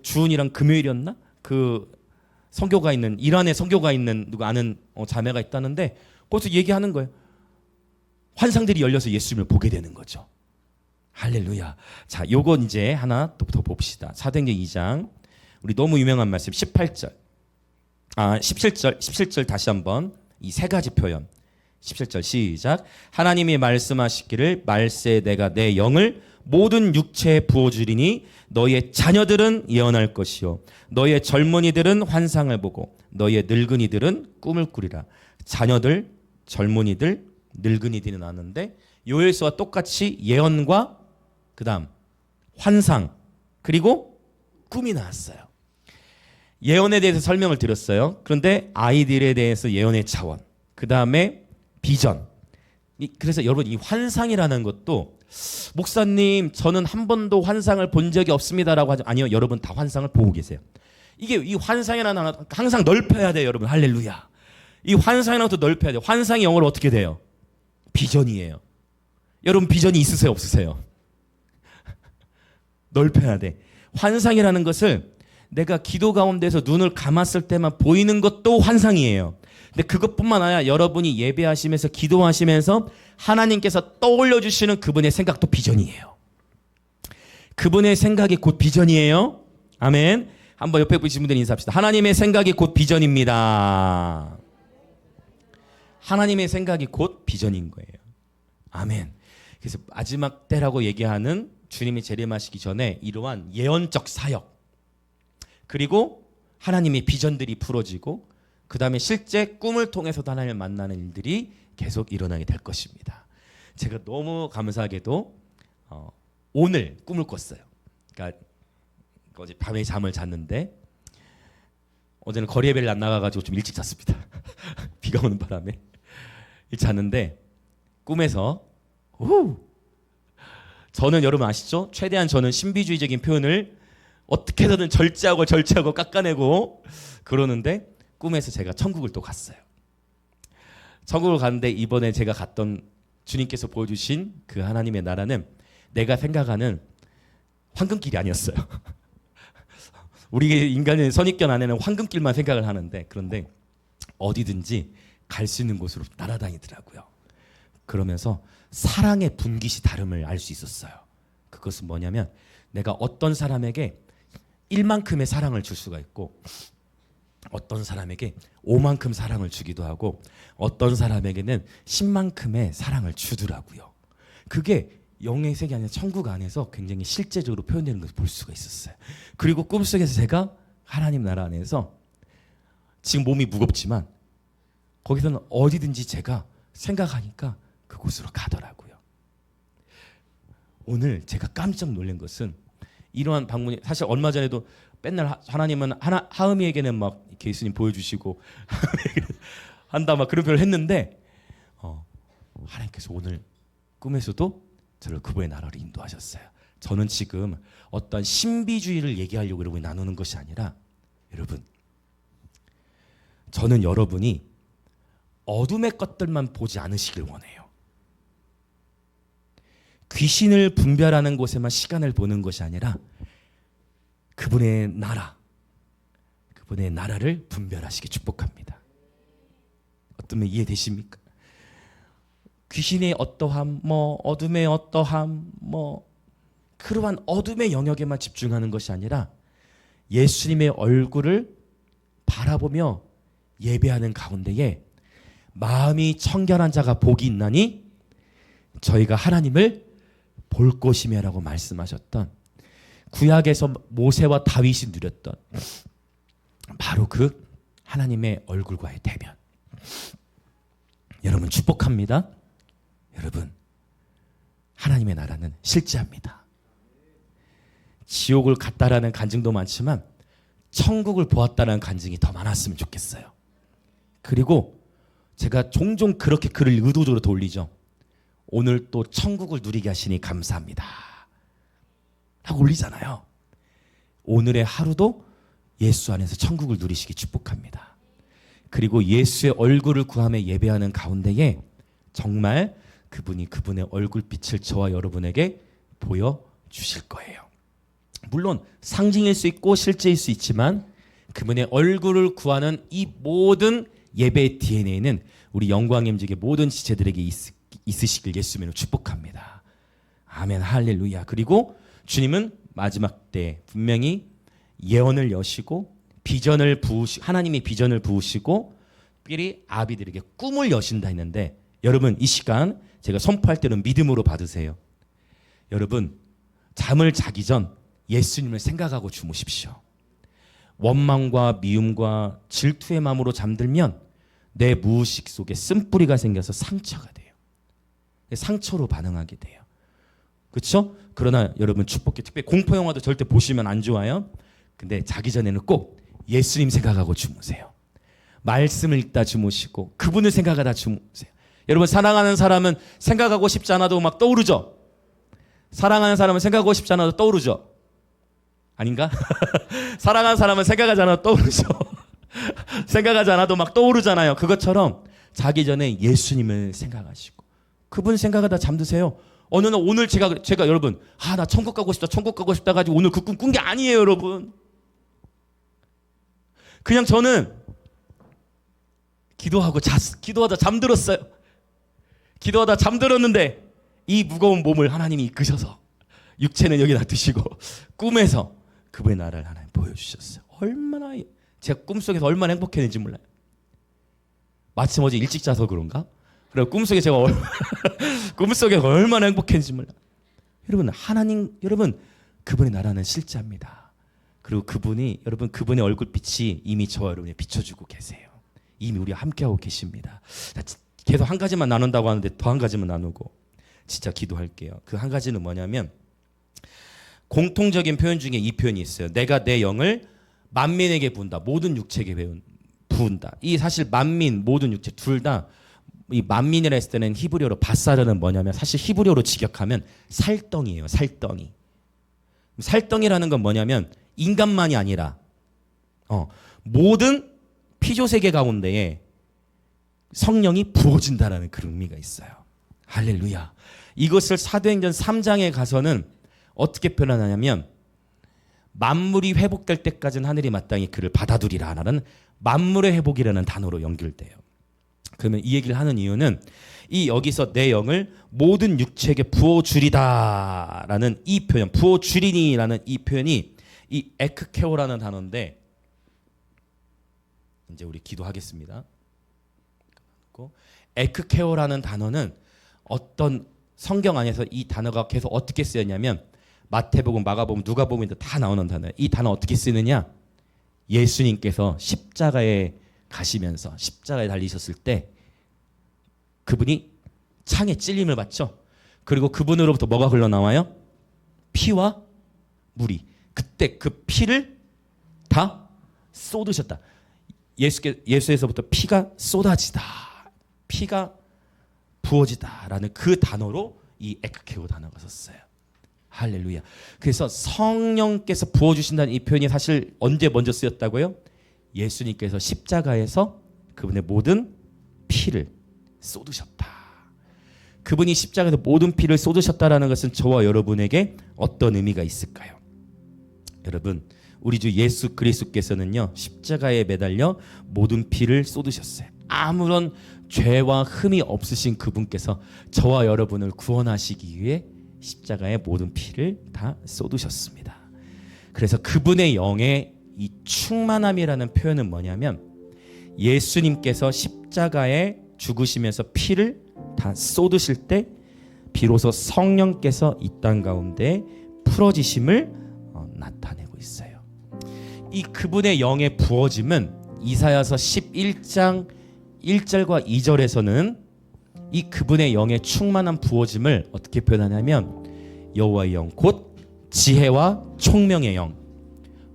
주은이랑 금요일이었나? 그 선교가 있는, 이란에 선교가 있는 누가 아는 자매가 있다는데 거기서 얘기하는 거예요. 환상들이 열려서 예수님을 보게 되는 거죠. 할렐루야. 자, 요거 이제 하나 더 봅시다. 사도행전 2장 우리 너무 유명한 말씀 17절 다시 한번 이 세 가지 표현. 17절 시작. 하나님이 말씀하시기를 말세 내가 내 영을 모든 육체에 부어주리니 너의 자녀들은 예언할 것이요 너의 젊은이들은 환상을 보고 너의 늙은이들은 꿈을 꾸리라. 자녀들, 젊은이들, 늙은이들이 나왔는데 요엘서와 똑같이 예언과 그 다음 환상 그리고 꿈이 나왔어요. 예언에 대해서 설명을 드렸어요. 그런데 아이들에 대해서 예언의 차원, 그 다음에 비전. 그래서 여러분 이 환상이라는 것도 목사님 저는 한 번도 환상을 본 적이 없습니다라고 하죠. 아니요, 여러분 다 환상을 보고 계세요. 이게 이 환상이라는 거 항상 넓혀야 돼요, 여러분. 할렐루야. 이 환상이라는 것도 넓혀야 돼요. 환상이 영어로 어떻게 돼요? 비전이에요. 여러분 비전이 있으세요, 없으세요? 넓혀야 돼. 환상이라는 것을 내가 기도 가운데서 눈을 감았을 때만 보이는 것도 환상이에요. 근데 그것뿐만 아니라 여러분이 예배하시면서 기도하시면서 하나님께서 떠올려 주시는 그분의 생각도 비전이에요. 그분의 생각이 곧 비전이에요. 아멘. 한번 옆에 보신 분들 인사합시다. 하나님의 생각이 곧 비전입니다. 하나님의 생각이 곧 비전인 거예요. 아멘. 그래서 마지막 때라고 얘기하는 주님이 재림하시기 전에 이러한 예언적 사역, 그리고 하나님의 비전들이 풀어지고 그 다음에 실제 꿈을 통해서도 하나님을 만나는 일들이 계속 일어나게 될 것입니다. 제가 너무 감사하게도 오늘 꿈을 꿨어요. 그러니까 어제 밤에 잠을 잤는데 어제는 거리 예배를 안 나가가지고 좀 일찍 잤습니다. 비가 오는 바람에 잤는데 꿈에서 저는 여러분 아시죠? 최대한 저는 신비주의적인 표현을 어떻게 해서든 절제하고 깎아내고 그러는데 꿈에서 제가 천국을 또 갔어요. 천국을 갔는데 이번에 제가 갔던 주님께서 보여주신 그 하나님의 나라는 내가 생각하는 황금길이 아니었어요. 우리 인간의 선입견 안에는 황금길만 생각을 하는데, 그런데 어디든지 갈 수 있는 곳으로 날아다니더라고요. 그러면서 사랑의 분깃이 다름을 알 수 있었어요. 그것은 뭐냐면 내가 어떤 사람에게 1만큼의 사랑을 줄 수가 있고 어떤 사람에게 5만큼 사랑을 주기도 하고 어떤 사람에게는 10만큼의 사랑을 주더라고요. 그게 영의 세계 아니라 천국 안에서 굉장히 실제적으로 표현되는 것을 볼 수가 있었어요. 그리고 꿈속에서 제가 하나님 나라 안에서 지금 몸이 무겁지만 거기서는 어디든지 제가 생각하니까 그곳으로 가더라고요. 오늘 제가 깜짝 놀란 것은 이러한 방문이 사실 얼마 전에도 맨날 하나님은 하음이에게는 막 예수님 보여주시고 한다 막 그런 표현을 했는데 하나님께서 오늘 꿈에서도 저를 그분의 나라로 인도하셨어요. 저는 지금 어떤 신비주의를 얘기하려고 여러분이 나누는 것이 아니라 여러분, 저는 여러분이 어둠의 것들만 보지 않으시길 원해요. 귀신을 분별하는 곳에만 시간을 보는 것이 아니라 그분의 나라, 그분의 나라를 분별하시기 축복합니다. 어떤 이해되십니까? 귀신의 어떠함, 어둠의 어떠함, 그러한 어둠의 영역에만 집중하는 것이 아니라 예수님의 얼굴을 바라보며 예배하는 가운데에 마음이 청결한 자가 복이 있나니 저희가 하나님을 볼 것이며라고 말씀하셨던 구약에서 모세와 다윗이 누렸던 바로 그 하나님의 얼굴과의 대면. 여러분 축복합니다. 여러분 하나님의 나라는 실제합니다. 지옥을 갔다라는 간증도 많지만 천국을 보았다라는 간증이 더 많았으면 좋겠어요. 그리고 제가 종종 그렇게 글을 의도적으로 돌리죠. 오늘 또 천국을 누리게 하시니 감사합니다 라고 올리잖아요. 오늘의 하루도 예수 안에서 천국을 누리시기 축복합니다. 그리고 예수의 얼굴을 구하며 예배하는 가운데에 정말 그분이 그분의 얼굴빛을 저와 여러분에게 보여주실 거예요. 물론 상징일 수 있고 실제일 수 있지만 그분의 얼굴을 구하는 이 모든 예배의 DNA는 우리 영광임직의 모든 지체들에게 있으시길 예수님으로 축복합니다. 아멘 할렐루야. 그리고 주님은 마지막 때 분명히 예언을 여시고 하나님이 비전을 부으시고 특별히 아비들에게 꿈을 여신다 했는데 여러분 이 시간 제가 선포할 때는 믿음으로 받으세요. 여러분 잠을 자기 전 예수님을 생각하고 주무십시오. 원망과 미움과 질투의 마음으로 잠들면 내 무의식 속에 쓴뿌리가 생겨서 상처가 돼요. 상처로 반응하게 돼요. 그렇죠? 그러나 여러분 축복해. 특별히 공포 영화도 절대 보시면 안 좋아요. 근데 자기 전에는 꼭 예수님 생각하고 주무세요. 말씀을 읽다 주무시고 그분을 생각하다 주무세요. 여러분 사랑하는 사람은 생각하고 싶지 않아도 막 떠오르죠? 사랑하는 사람은 생각하고 싶지 않아도 떠오르죠? 아닌가? 사랑하는 사람은 생각하지 않아도 떠오르죠? 생각하지 않아도 막 떠오르잖아요. 그것처럼 자기 전에 예수님을 생각하시고 그분 생각하다 잠드세요. 어느 날 오늘 제가 여러분 나 천국 가고 싶다 가지고 오늘 그 꿈 꾼 게 아니에요. 여러분 그냥 저는 기도하다 잠들었어요. 기도하다 잠들었는데 이 무거운 몸을 하나님이 이끄셔서 육체는 여기 놔두시고 꿈에서 그분의 나라를 하나님 보여주셨어요. 얼마나 제가 꿈속에서 얼마나 행복했는지 몰라요. 마침 어제 일찍 자서 그런가? 그리고 꿈속에 제가 꿈속에 얼마나 행복했는지 몰라요. 여러분 그분의 나라는 실제합니다. 그리고 그분의 얼굴빛이 이미 저와 여러분에 비춰주고 계세요. 이미 우리와 함께하고 계십니다. 계속 한 가지만 나눈다고 하는데 더 한 가지만 나누고 진짜 기도할게요. 그 한 가지는 뭐냐면 공통적인 표현 중에 이 표현이 있어요. 내가 내 영을 만민에게 부은다. 모든 육체에게 부은다. 이 사실 만민, 모든 육체 둘 다 이 만민이라 했을 때는 히브리어로 바사르는 뭐냐면 사실 히브리어로 직역하면 살덩이에요. 살덩이. 살덩이라는 건 뭐냐면 인간만이 아니라 모든 피조세계 가운데에 성령이 부어진다라는 그런 의미가 있어요. 할렐루야. 이것을 사도행전 3장에 가서는 어떻게 표현하냐면 만물이 회복될 때까지는 하늘이 마땅히 그를 받아두리라라는 만물의 회복이라는 단어로 연결돼요. 그러면 이 얘기를 하는 이유는 여기서 내 영을 모든 육체에게 부어주리다라는 이 표현, 부어주리니라는 이 표현이 이 에크케오라는 단어인데 이제 우리 기도하겠습니다. 에크케오라는 단어는 어떤 성경 안에서 이 단어가 계속 어떻게 쓰였냐면 마태복음, 마가복음, 누가복음인데 다 나오는 단어예요. 이 단어 어떻게 쓰느냐? 예수님께서 십자가에 가시면서 십자가에 달리셨을 때 그분이 창에 찔림을 받죠. 그리고 그분으로부터 뭐가 흘러나와요? 피와 물이. 그때 그 피를 다 쏟으셨다. 예수에서부터 피가 쏟아지다, 피가 부어지다라는 그 단어로 이 에크케오 단어가 썼어요. 할렐루야. 그래서 성령께서 부어주신다는 이 표현이 사실 언제 먼저 쓰였다고요? 예수님께서 십자가에서 그분의 모든 피를 쏟으셨다. 그분이 십자가에서 모든 피를 쏟으셨다라는 것은 저와 여러분에게 어떤 의미가 있을까요? 여러분, 우리 주 예수 그리스도께서는요, 십자가에 매달려 모든 피를 쏟으셨어요. 아무런 죄와 흠이 없으신 그분께서 저와 여러분을 구원하시기 위해 십자가에 모든 피를 다 쏟으셨습니다. 그래서 그분의 영의 이 충만함이라는 표현은 뭐냐면, 예수님께서 십자가에 죽으시면서 피를 다 쏟으실 때 비로소 성령께서 이 땅 가운데 풀어지심을 나타내고 있어요. 이 그분의 영의 부어짐은 이사야서 11장 1절과 2절에서는 이 그분의 영의 충만한 부어짐을 어떻게 표현하냐면, 여호와의 영 곧 지혜와 총명의 영,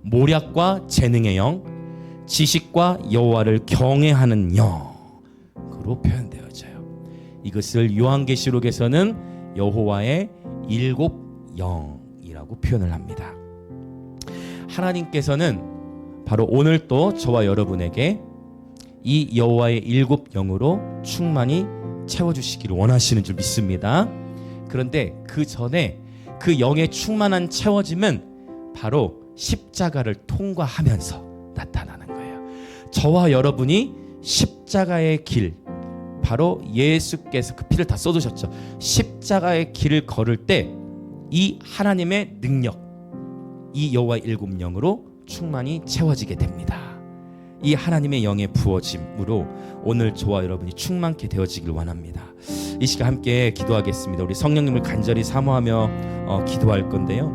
모략과 재능의 영, 지식과 여호와를 경외하는 영으로 표현되어져요. 이것을 요한계시록에서는 여호와의 7 영이라고 표현을 합니다. 하나님께서는 바로 오늘 또 저와 여러분에게 이 여호와의 7 영으로 충만히 채워주시기를 원하시는 줄 믿습니다. 그런데 그 전에 그 영의 충만한 채워짐은 바로 십자가를 통과하면서 나타나는 거예요. 저와 여러분이 십자가의 길, 바로 예수께서 그 피를 다 쏟으셨죠. 십자가의 길을 걸을 때 이 하나님의 능력, 이 여호와의 7 영으로 충만히 채워지게 됩니다. 이 하나님의 영의 부어짐으로 오늘 저와 여러분이 충만케 되어지길 원합니다. 이 시간 함께 기도하겠습니다. 우리 성령님을 간절히 사모하며 기도할 건데요,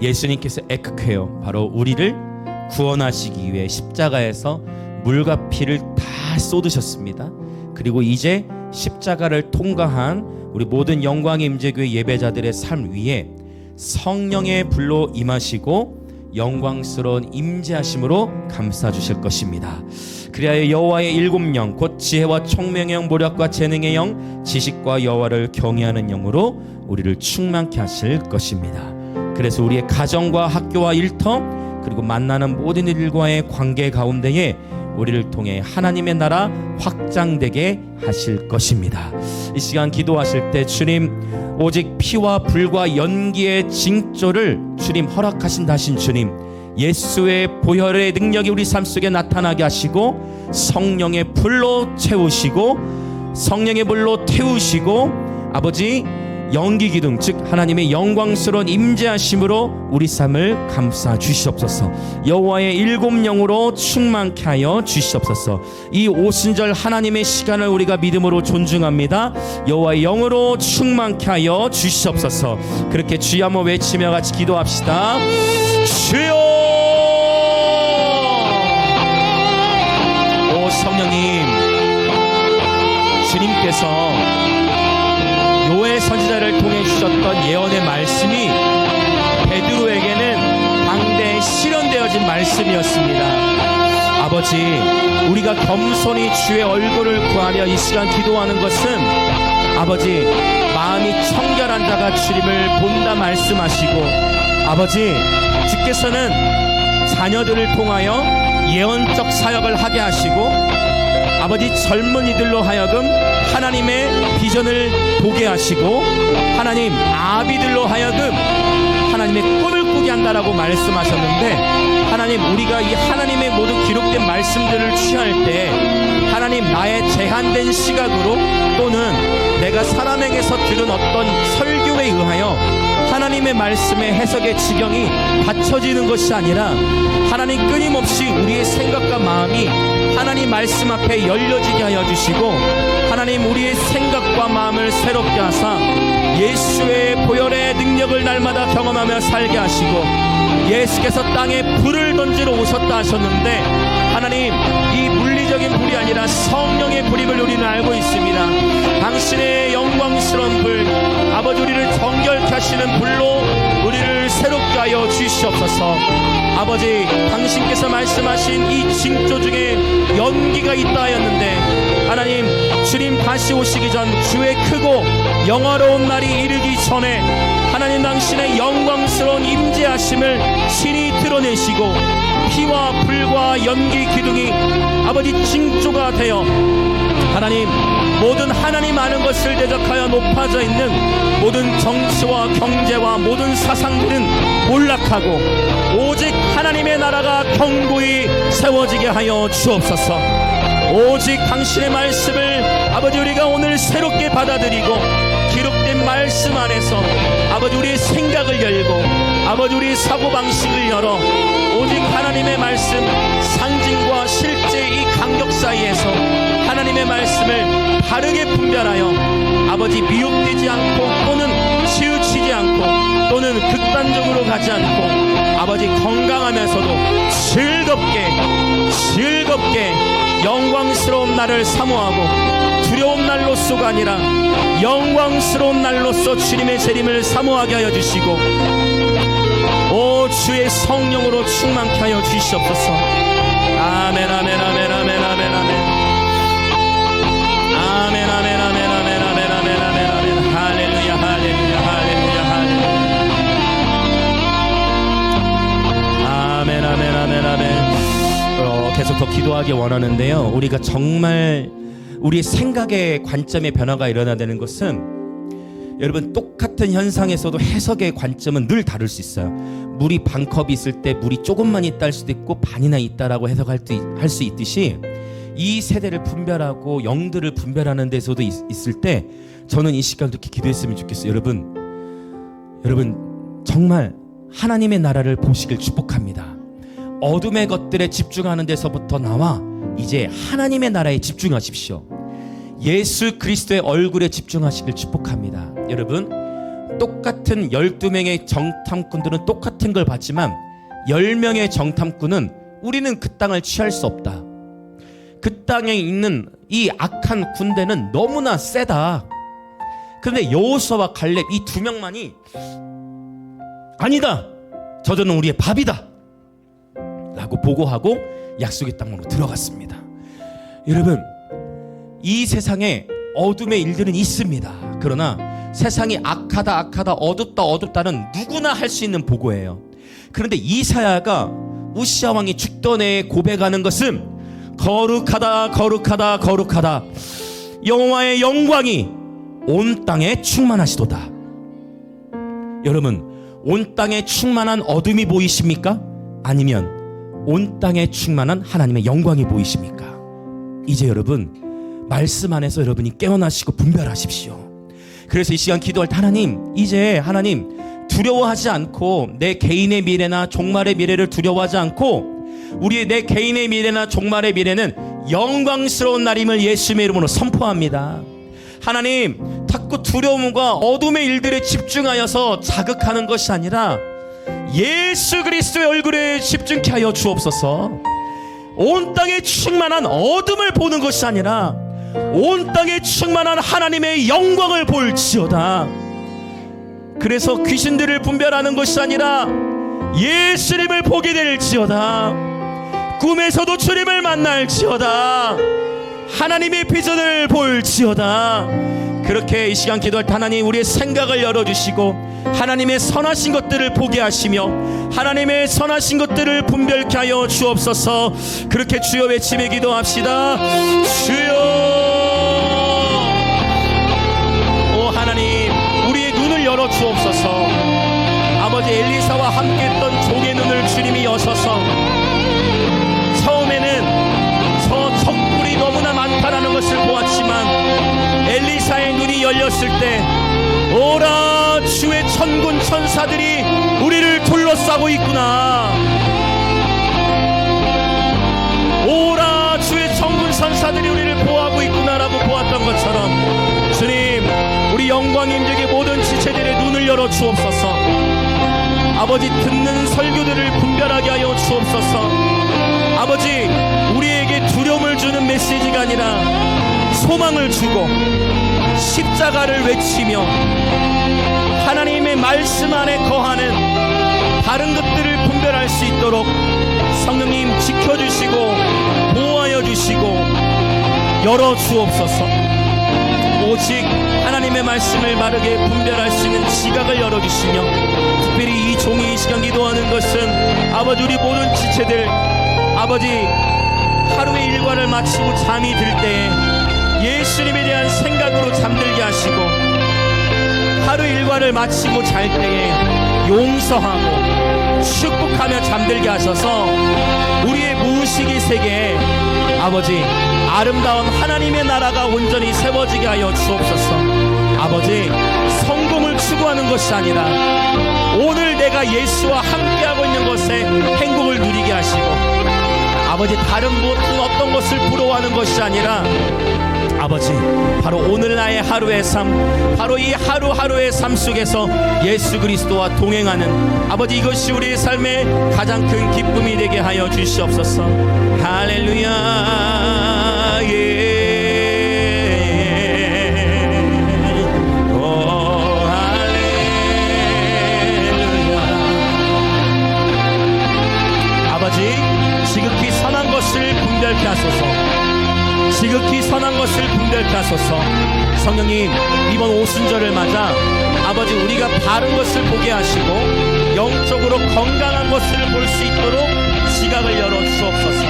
예수님께서 에크케오, 바로 우리를 구원하시기 위해 십자가에서 물과 피를 다 쏟으셨습니다. 그리고 이제 십자가를 통과한 우리 모든 영광의 임재교회 예배자들의 삶 위에 성령의 불로 임하시고 영광스러운 임재하심으로 감싸주실 것입니다. 그리하여 여호와의 7 영, 곧 지혜와 총명의 영, 모략과 재능의 영, 지식과 여호와를 경외하는 영으로 우리를 충만케 하실 것입니다. 그래서 우리의 가정과 학교와 일터, 그리고 만나는 모든 일과의 관계 가운데에 우리를 통해 하나님의 나라 확장되게 하실 것입니다. 이 시간 기도하실 때 주님, 오직 피와 불과 연기의 징조를 주님 허락하신다 하신 주님, 예수의 보혈의 능력이 우리 삶 속에 나타나게 하시고 성령의 불로 채우시고 성령의 불로 태우시고 아버지 연기 기둥, 즉 하나님의 영광스러운 임재하심으로 우리 삶을 감싸 주시옵소서. 여호와의 7 영으로 충만케 하여 주시옵소서. 이 오순절 하나님의 시간을 우리가 믿음으로 존중합니다. 여호와의 영으로 충만케 하여 주시옵소서. 그렇게 주여 한번 외치며 같이 기도합시다. 주여! 오 성령님, 주님께서 요엘 선지자를 통해 주셨던 예언의 말씀이 베드로에게는 당대에 실현되어진 말씀이었습니다. 아버지, 우리가 겸손히 주의 얼굴을 구하며 이 시간 기도하는 것은 아버지, 마음이 청결한 자가 주님을 본다 말씀하시고, 아버지, 주께서는 자녀들을 통하여 예언적 사역을 하게 하시고, 아버지, 젊은이들로 하여금 하나님의 비전을 보게 하시고, 하나님 아비들로 하여금 하나님의 꿈을 꾸게 한다라고 말씀하셨는데, 하나님, 우리가 이 하나님의 모든 기록된 말씀들을 취할 때 하나님, 나의 제한된 시각으로 또는 내가 사람에게서 들은 어떤 설교에 의하여 하나님의 말씀의 해석의 지경이 받쳐지는 것이 아니라 하나님, 끊임없이 우리의 생각과 마음이 하나님 말씀 앞에 열려지게 하여 주시고, 하나님, 우리의 생각과 마음을 새롭게 하사 예수의 보혈의 능력을 날마다 경험하며 살게 하시고, 예수께서 땅에 불을 던지러 오셨다 하셨는데 하나님, 이 물리적인 불이 아니라 성령의 불임을 우리는 알고 있습니다. 당신의 영광스러운 불, 아버지, 우리를 정결케 하시는 불로 우리를 새롭게 하여 주시옵소서. 아버지, 당신께서 말씀하신 이 징조 중에 연기가 있다 하였는데, 하나님, 주님 다시 오시기 전 주의 크고 영화로운 날이 이르기 전에 하나님 당신의 영광스러운 임재하심을 친히 드러내시고, 피와 불과 연기 기둥이 아버지 징조가 되어 하나님, 모든 하나님 아는 것을 대적하여 높아져 있는 모든 정치와 경제와 모든 사상들은 몰락하고 오직 하나님의 나라가 견고히 세워지게 하여 주옵소서. 오직 당신의 말씀을 아버지, 우리가 오늘 새롭게 받아들이고 기록된 말씀 안에서 아버지, 우리의 생각을 열고 아버지, 우리의 사고방식을 열어 오직 하나님의 말씀, 상징과 실제 이 간격 사이에서 하나님의 말씀을 바르게 분별하여 아버지, 미혹되지 않고 또는 치우치지 않고 또는 극단적으로 가지 않고 아버지, 건강하면서도 즐겁게 영광스러운 날을 사모하고 두려운 날로서가 아니라 영광스러운 날로서 주님의 재림을 사모하게 하여 주시고, 오 주의 성령으로 충만케 하여 주시옵소서. 아멘, 아멘, 아멘, 아멘, 아멘, 아멘, 아멘, 아멘, 아멘, 아멘, 아멘, 아멘, 아멘, 아멘, 아멘, 할렐루야, 할렐루야, 할렐루야, 할렐루야. 아멘, 아멘, 아멘, 아멘. 계속 더 기도하기 원하는데요, 우리가 정말 우리의 생각의 관점의 변화가 일어나야 되는 것은, 여러분, 똑같은 현상에서도 해석의 관점은 늘 다를 수 있어요. 물이 반컵이 있을 때 물이 조금만 있다 할 수도 있고 반이나 있다라고 해석할 수 있듯이, 이 세대를 분별하고 영들을 분별하는 데서도 있을 때 저는 이 시간도 이렇게 기도했으면 좋겠어요. 여러분 정말 하나님의 나라를 보시길 축복합니다. 어둠의 것들에 집중하는 데서부터 나와 이제 하나님의 나라에 집중하십시오. 예수 그리스도의 얼굴에 집중하시길 축복합니다. 여러분, 똑같은 12명의 정탐꾼들은 똑같은 걸 봤지만 10명의 정탐꾼은 우리는 그 땅을 취할 수 없다. 그 땅에 있는 이 악한 군대는 너무나 세다. 그런데 여호수아와 갈렙 이 두 명만이 아니다, 저들은 우리의 밥이다 라고 보고하고 약속의 땅으로 들어갔습니다. 여러분, 이 세상에 어둠의 일들은 있습니다. 그러나 세상이 악하다 어둡다는 누구나 할 수 있는 보고예요. 그런데 이사야가 우시야 왕이 죽던 해에 고백하는 것은 거룩하다 여호와의 영광이 온 땅에 충만하시도다. 여러분, 온 땅에 충만한 어둠이 보이십니까? 아니면 온 땅에 충만한 하나님의 영광이 보이십니까? 이제 여러분, 말씀 안에서 여러분이 깨어나시고 분별하십시오. 그래서 이 시간 기도할 때 하나님 두려워하지 않고 내 개인의 미래나 종말의 미래를 두려워하지 않고 우리의 내 개인의 미래나 종말의 미래는 영광스러운 날임을 예수님의 이름으로 선포합니다. 하나님, 자꾸 두려움과 어둠의 일들에 집중하여서 자극하는 것이 아니라 예수 그리스도의 얼굴에 집중케 하여 주옵소서. 온 땅에 충만한 어둠을 보는 것이 아니라 온 땅에 충만한 하나님의 영광을 볼지어다. 그래서 귀신들을 분별하는 것이 아니라 예수님을 보게 될지어다. 꿈에서도 주님을 만날지어다. 하나님의 비전을 볼지어다. 그렇게 이 시간 기도할 때 하나님, 우리의 생각을 열어주시고 하나님의 선하신 것들을 보게 하시며 하나님의 선하신 것들을 분별케 하여 주옵소서. 그렇게 주여 외치며 기도합시다. 주여. 오 하나님, 우리의 눈을 열어 주옵소서. 아버지, 엘리사와 함께 했던 종의 눈을 주님이 여셔서 처음에는 저 적군이 너무나 많다라는 것을 보았지만 엘리사의 눈이 열렸을 때, 오라, 주의 천군 천사들이 우리를 둘러싸고 있구나. 오라, 주의 천군 천사들이 우리를 보호하고 있구나라고 보았던 것처럼 주님, 우리 영광 임재의 모든 지체들의 눈을 열어 주옵소서. 아버지, 듣는 설교들을 분별하게 하여 주옵소서. 아버지, 소망을 주고 십자가를 외치며 하나님의 말씀 안에 거하는 다른 것들을 분별할 수 있도록 성령님 지켜주시고 보호하여 주시고 열어주옵소서. 오직 하나님의 말씀을 바르게 분별할 수 있는 지각을 열어주시며, 특별히 이 종이 이 시간 기도하는 것은 아버지 우리 모든 지체들, 아버지 하루의 일과를 마치고 잠이 들 때에 예수님에 대한 생각으로 잠들게 하시고, 하루 일과를 마치고 잘 때에 용서하고 축복하며 잠들게 하셔서 우리의 무의식의 세계에 아버지 아름다운 하나님의 나라가 온전히 세워지게 하여 주옵소서. 아버지 성공을 추구하는 것이 아니라 오늘 내가 예수와 함께하고 있는 것에 행복을 누리게 하시고, 아버지 다른 모든 어떤 것을 부러워하는 것이 아니라 아버지 바로 오늘 나의 하루의 삶, 바로 이 하루하루의 삶 속에서 예수 그리스도와 동행하는 아버지, 이것이 우리의 삶의 가장 큰 기쁨이 되게 하여 주시옵소서. 할렐루야. 아버지 지극히 선한 것을 분별케 하소서. 지극히 선한 것을 분별케 하소서. 성령님, 이번 오순절을 맞아 아버지 우리가 바른 것을 보게 하시고 영적으로 건강한 것을 볼 수 있도록 지각을 열어 주옵소서.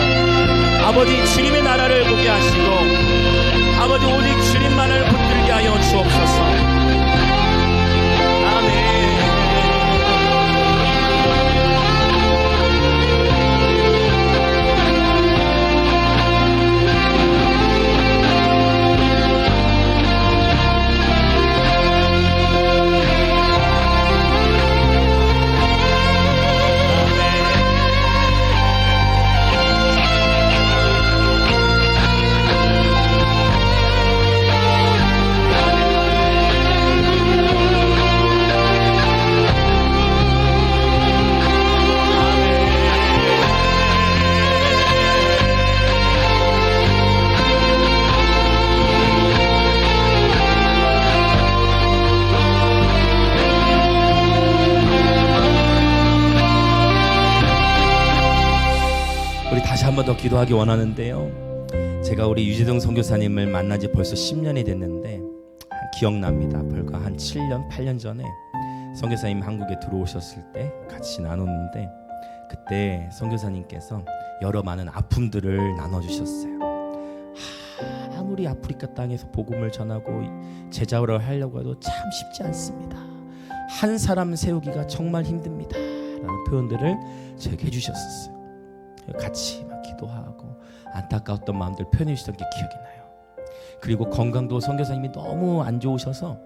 아버지 주님의 나라를 보게 하시고 아버지 오직 주님만을 붙들게 하여 주옵소서. 아멘. 다시 한 번 더 기도하기 원하는데요, 제가 우리 유재동 선교사님을 만난 지 벌써 10년이 됐는데 기억납니다. 불과 한 7년, 8년 전에 선교사님 한국에 들어오셨을 때 같이 나눴는데, 그때 선교사님께서 여러 많은 아픔들을 나눠주셨어요. 아무리 아프리카 땅에서 복음을 전하고 제자를 하려고 해도 참 쉽지 않습니다. 한 사람 세우기가 정말 힘듭니다 라는 표현들을 제게 해주셨었어요. 같이 막 기도하고 안타까웠던 마음들 표현해 주시던 게 기억이 나요. 그리고 건강도 선교사님이 너무 안 좋으셔서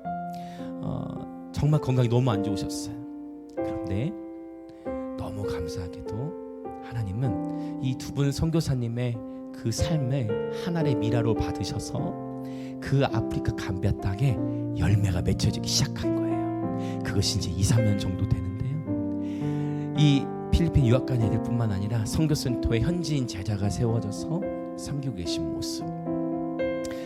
정말 건강이 너무 안 좋으셨어요. 그런데 너무 감사하게도 하나님은 이 두 분 선교사님의 그 삶을 하나의 미라로 받으셔서 그 아프리카 감비아 땅에 열매가 맺혀지기 시작한 거예요. 그것이 이제 2, 3년 정도 되는데요, 이 필리핀 유학 간 애들뿐만 아니라 선교센터에 현지인 제자가 세워져서 섬기고 계신 모습,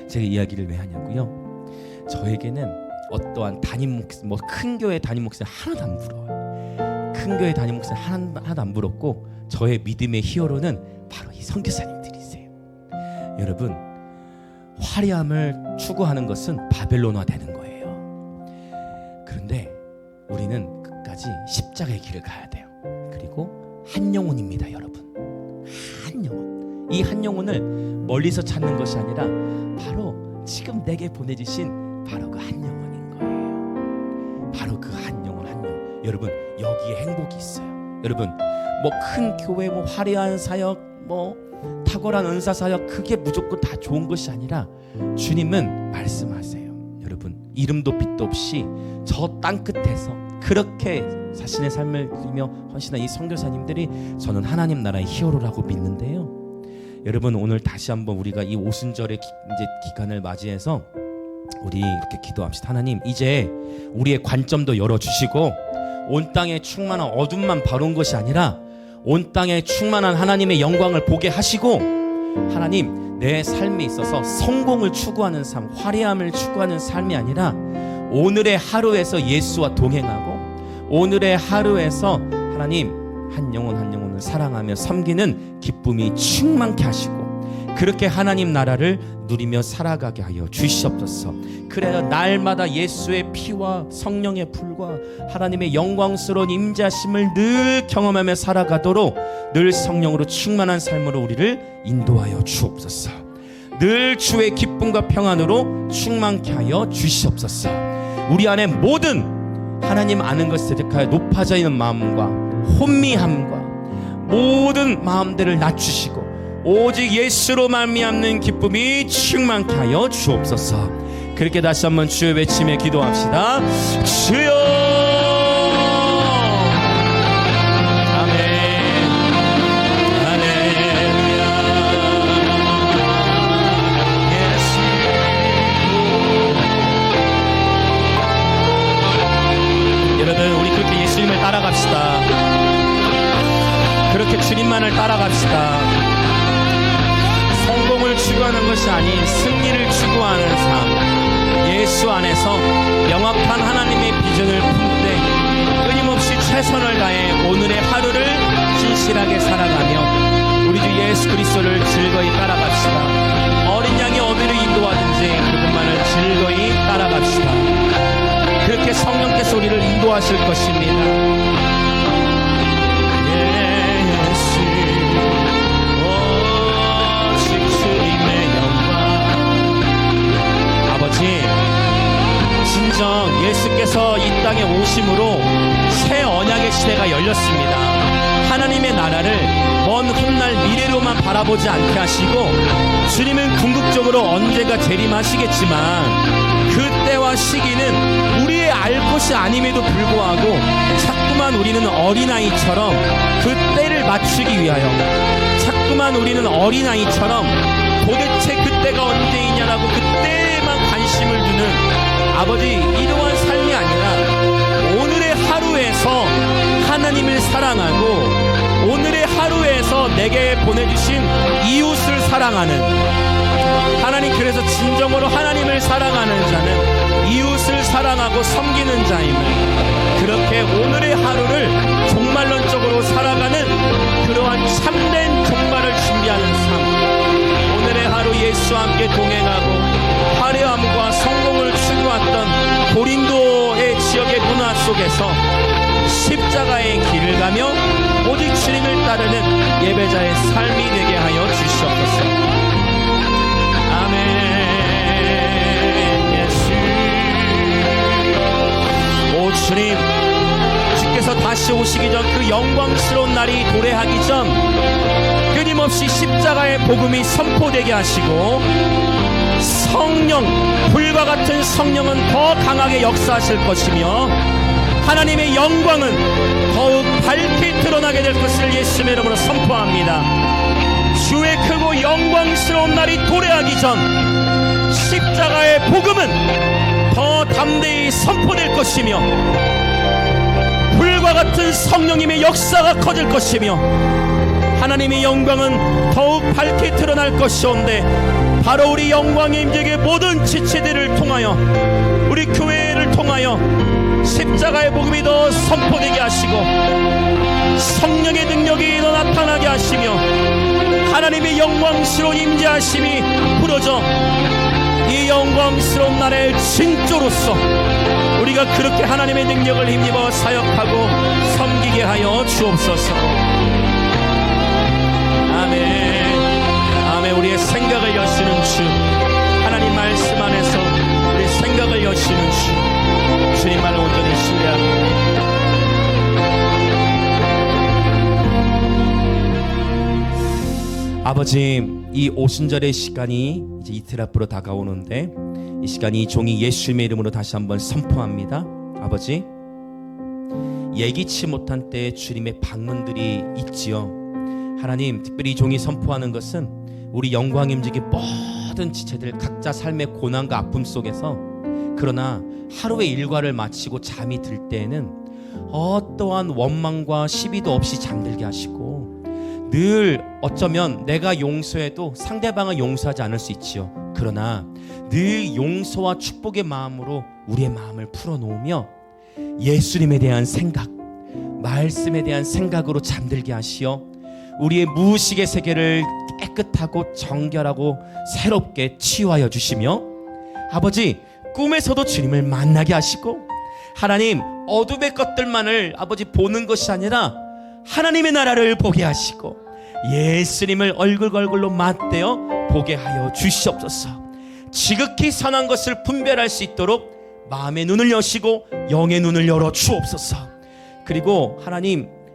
제가 이야기를 왜 하냐고요? 저에게는 어떠한 담임 목사, 큰 교회 담임 목사 하나도 안 부러워요. 큰 교회 담임 목사 하나도 안 부럽고, 저의 믿음의 히어로는 바로 이 선교사님들이세요. 여러분, 화려함을 추구하는 것은 바벨론화 되는 거예요. 그런데 우리는 끝까지 십자가의 길을 가야 돼요. 그리고 한 영혼입니다, 여러분. 한 영혼. 이 한 영혼을 멀리서 찾는 것이 아니라 바로 지금 내게 보내주신 바로 그 한 영혼인 거예요. 바로 그 한 영혼, 한 영혼. 여러분, 여기에 행복이 있어요. 여러분, 큰 교회, 화려한 사역, 탁월한 은사 사역, 그게 무조건 다 좋은 것이 아니라 주님은 말씀하세요. 여러분, 이름도 빛도 없이 저 땅 끝에서 그렇게 자신의 삶을 드리며 헌신한 이 선교사님들이 저는 하나님 나라의 히어로라고 믿는데요. 여러분, 오늘 다시 한번 우리가 이 오순절의 이제 기간을 맞이해서 우리 이렇게 기도합시다. 하나님, 이제 우리의 관점도 열어주시고 온 땅에 충만한 어둠만 바라온 것이 아니라 온 땅에 충만한 하나님의 영광을 보게 하시고 하나님, 내 삶에 있어서 성공을 추구하는 삶, 화려함을 추구하는 삶이 아니라 오늘의 하루에서 예수와 동행하고 오늘의 하루에서 하나님 한 영혼 한 영혼을 사랑하며 섬기는 기쁨이 충만케 하시고 그렇게 하나님 나라를 누리며 살아가게 하여 주시옵소서. 그래야 날마다 예수의 피와 성령의 불과 하나님의 영광스러운 임재하심을 늘 경험하며 살아가도록 늘 성령으로 충만한 삶으로 우리를 인도하여 주옵소서. 늘 주의 기쁨과 평안으로 충만케 하여 주시옵소서. 우리 안에 모든 하나님 아는 것에 대하여 높아져 있는 마음과 혼미함과 모든 마음들을 낮추시고 오직 예수로 말미암는 기쁨이 충만케 하여 주옵소서. 그렇게 다시 한번 주여 외치며 기도합시다. 주여. 아멘. 할렐루야. 예수. 여러분, 우리 그렇게 예수님을 따라갑시다. 그렇게 주님만을 따라갑시다. 성공을 추구하는 것이 아닌 승리를 추구하는 삶, 예수 안에서 명확한 하나님의 비전을 품되 끊임없이 최선을 다해 오늘의 하루를 진실하게 살아가며 우리 주 예수 그리스도를 즐거이 따라갑시다. 어린 양이 어디를 인도하든지 그분만을 즐거이 따라갑시다. 그렇게 성령께서 우리를 인도하실 것입니다. 진정 예수께서 이 땅에 오심으로 새 언약의 시대가 열렸습니다. 하나님의 나라를 먼 훗날 미래로만 바라보지 않게 하시고 주님은 궁극적으로 언젠가 재림하시겠지만 그때와 시기는 우리의 알 것이 아님에도 불구하고 자꾸만 우리는 어린아이처럼 그 때를 맞추기 위하여 자꾸만 우리는 어린아이처럼 도대체 그때가 언제이냐라고 그때만 관심을 두는 아버지, 이러한 삶이 아니라 오늘의 하루에서 하나님을 사랑하고 오늘의 하루에서 내게 보내주신 이웃을 사랑하는 하나님, 그래서 진정으로 하나님을 사랑하는 자는 이웃을 사랑하고 섬기는 자임을, 그렇게 오늘의 하루를 종말론적으로 살아가는 그러한 참된 종말을 준비하는 삶, 오늘의 하루 예수와 함께 동행하고 화려함과 성공을 추구했던 고린도의 지역의 문화 속에서 십자가의 길을 가며 오직 주님을 따르는 예배자의 삶이 되게 하여 주시옵소서. 아멘. 예수. 오 주님, 주께서 다시 오시기 전 그 영광스러운 날이 도래하기 전 끊임없이 십자가의 복음이 선포되게 하시고 성령, 불과 같은 성령은 더 강하게 역사하실 것이며 하나님의 영광은 더욱 밝게 드러나게 될 것을 예수님의 이름으로 선포합니다. 주의 크고 영광스러운 날이 도래하기 전 십자가의 복음은 더 담대히 선포될 것이며 불과 같은 성령님의 역사가 커질 것이며 하나님의 영광은 더욱 밝게 드러날 것이온데 바로 우리 영광의 임재의 모든 지체들을 통하여 우리 교회를 통하여 십자가의 복음이 더 선포되게 하시고 성령의 능력이 더 나타나게 하시며 하나님의 영광스러운 임재하심이 부러져 이 영광스러운 날의 징조로서 우리가 그렇게 하나님의 능력을 힘입어 사역하고 섬기게 하여 주옵소서. 아멘. 아멘. 우리의 생각을 여시는 주, 하나님 말씀 안에서 우리의 생각을 여시는 주, 주님만을 온전히 신뢰합니다. 아버지, 이 오순절의 시간이 이제 이틀 앞으로 다가오는데 이 시간이 종이 예수님의 이름으로 다시 한번 선포합니다. 아버지, 예기치 못한 때에 주님의 방문들이 있지요. 하나님, 특별히 종이 선포하는 것은 우리 영광 임재기 모든 지체들 각자 삶의 고난과 아픔 속에서 그러나 하루의 일과를 마치고 잠이 들 때에는 어떠한 원망과 시비도 없이 잠들게 하시고 늘 어쩌면 내가 용서해도 상대방을 용서하지 않을 수 있지요. 그러나 늘 용서와 축복의 마음으로 우리의 마음을 풀어놓으며 예수님에 대한 생각, 말씀에 대한 생각으로 잠들게 하시어 우리의 무의식의 세계를 깨끗하고 정결하고 새롭게 치유하여 주시며, 아버지 꿈에서도 주님을 만나게 하시고, 하나님 어둠의 것들만을 아버지 보는 것이 아니라 하나님의 나라를 보게 하시고 예수님을 얼굴 맞대어 보게 하여 주시옵소서. 지극히 선한 것을 분별할 수 있도록 마음의 눈을 여시고 영의 눈을 열어 주옵소서. 그리고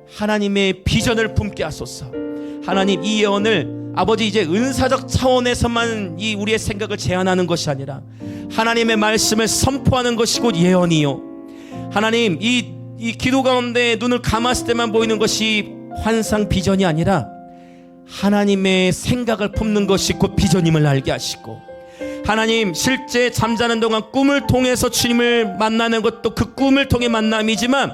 하나님의 비전을 품게 하소서. 하나님, 이 예언을 아버지 이제 은사적 차원에서만 이 우리의 생각을 제한하는 것이 아니라 하나님의 말씀을 선포하는 것이 곧 예언이요, 하나님 이 기도 가운데 눈을 감았을 때만 보이는 것이 환상 비전이 아니라 하나님의 생각을 품는 것이 곧 비전임을 알게 하시고, 하나님 실제 잠자는 동안 꿈을 통해서 주님을 만나는 것도 그 꿈을 통해 만남이지만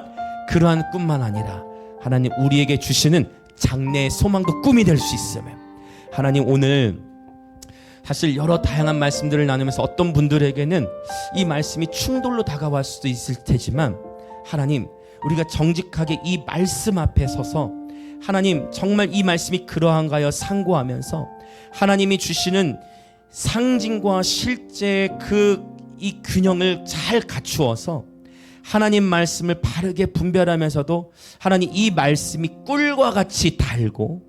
그러한 꿈만 아니라 하나님 우리에게 주시는 장래의 소망도 꿈이 될 수 있으면, 하나님 오늘 사실 여러 다양한 말씀들을 나누면서 어떤 분들에게는 이 말씀이 충돌로 다가올 수도 있을 테지만, 하나님 우리가 정직하게 이 말씀 앞에 서서 하나님 정말 이 말씀이 그러한가요 상고하면서 하나님이 주시는 상징과 실제 이 균형을 잘 갖추어서 하나님 말씀을 바르게 분별하면서도 하나님 이 말씀이 꿀과 같이 달고,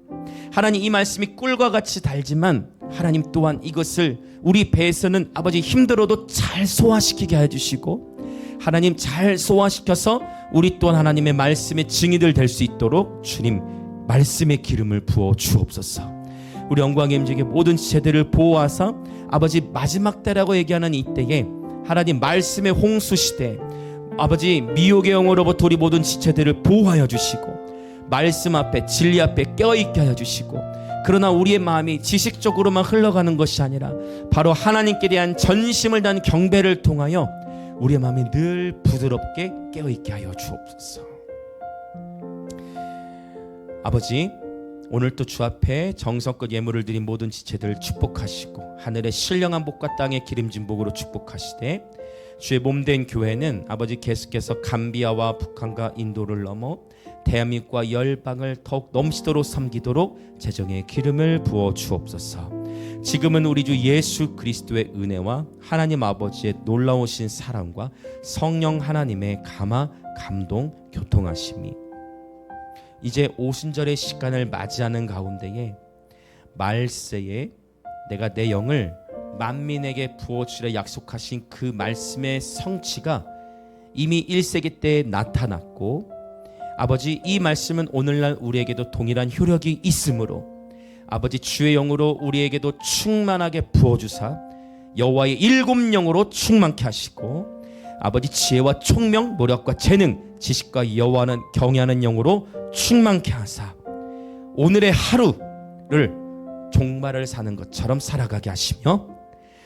하나님 이 말씀이 꿀과 같이 달지만 하나님 또한 이것을 우리 배에서는 아버지 힘들어도 잘 소화시키게 해주시고, 하나님 잘 소화시켜서 우리 또한 하나님의 말씀의 증인들 될 수 있도록 주님 말씀의 기름을 부어 주옵소서. 우리 영광의 임재의 모든 지체들을 보호하사 아버지 마지막 때라고 얘기하는 이때에 하나님 말씀의 홍수 시대 아버지 미혹의 영으로부터 우리 모든 지체들을 보호하여 주시고 말씀 앞에 진리 앞에 껴있게 하여 주시고, 그러나 우리의 마음이 지식적으로만 흘러가는 것이 아니라 바로 하나님께 대한 전심을 다한 경배를 통하여 우리의 마음이 늘 부드럽게 깨어있게 하여 주옵소서. 아버지, 오늘 또 주 앞에 정성껏 예물을 드린 모든 지체들을 축복하시고 하늘의 신령한 복과 땅의 기름진 복으로 축복하시되, 주의 몸된 교회는 아버지 계속해서 감비아와 북한과 인도를 넘어 대한민국과 열방을 더욱 넘치도록 섬기도록 재정의 기름을 부어 주옵소서. 지금은 우리 주 예수 그리스도의 은혜와 하나님 아버지의 놀라우신 사랑과 성령 하나님의 감화 감동 교통하심이 이제 오순절의 시간을 맞이하는 가운데에 말세에 내가 내 영을 만민에게 부어주리라 약속하신 그 말씀의 성취가 이미 1세기 때 나타났고, 아버지 이 말씀은 오늘날 우리에게도 동일한 효력이 있으므로 아버지 주의 영으로 우리에게도 충만하게 부어주사 여호와의 7 영으로 충만케 하시고, 아버지 지혜와 총명 모략과 재능 지식과 여호와는 경외하는 영으로 충만케 하사 오늘의 하루를 종말을 사는 것처럼 살아가게 하시며,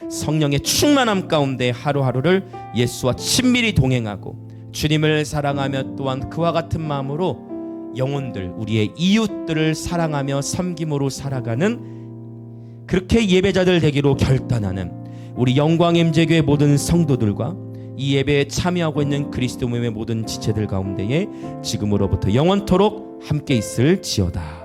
성령의 충만함 가운데 하루하루를 예수와 친밀히 동행하고 주님을 사랑하며 또한 그와 같은 마음으로 영혼들 우리의 이웃들을 사랑하며 섬김으로 살아가는 그렇게 예배자들 되기로 결단하는 우리 영광의 임재교회 모든 성도들과 이 예배에 참여하고 있는 그리스도 모임의 모든 지체들 가운데에 지금으로부터 영원토록 함께 있을지어다.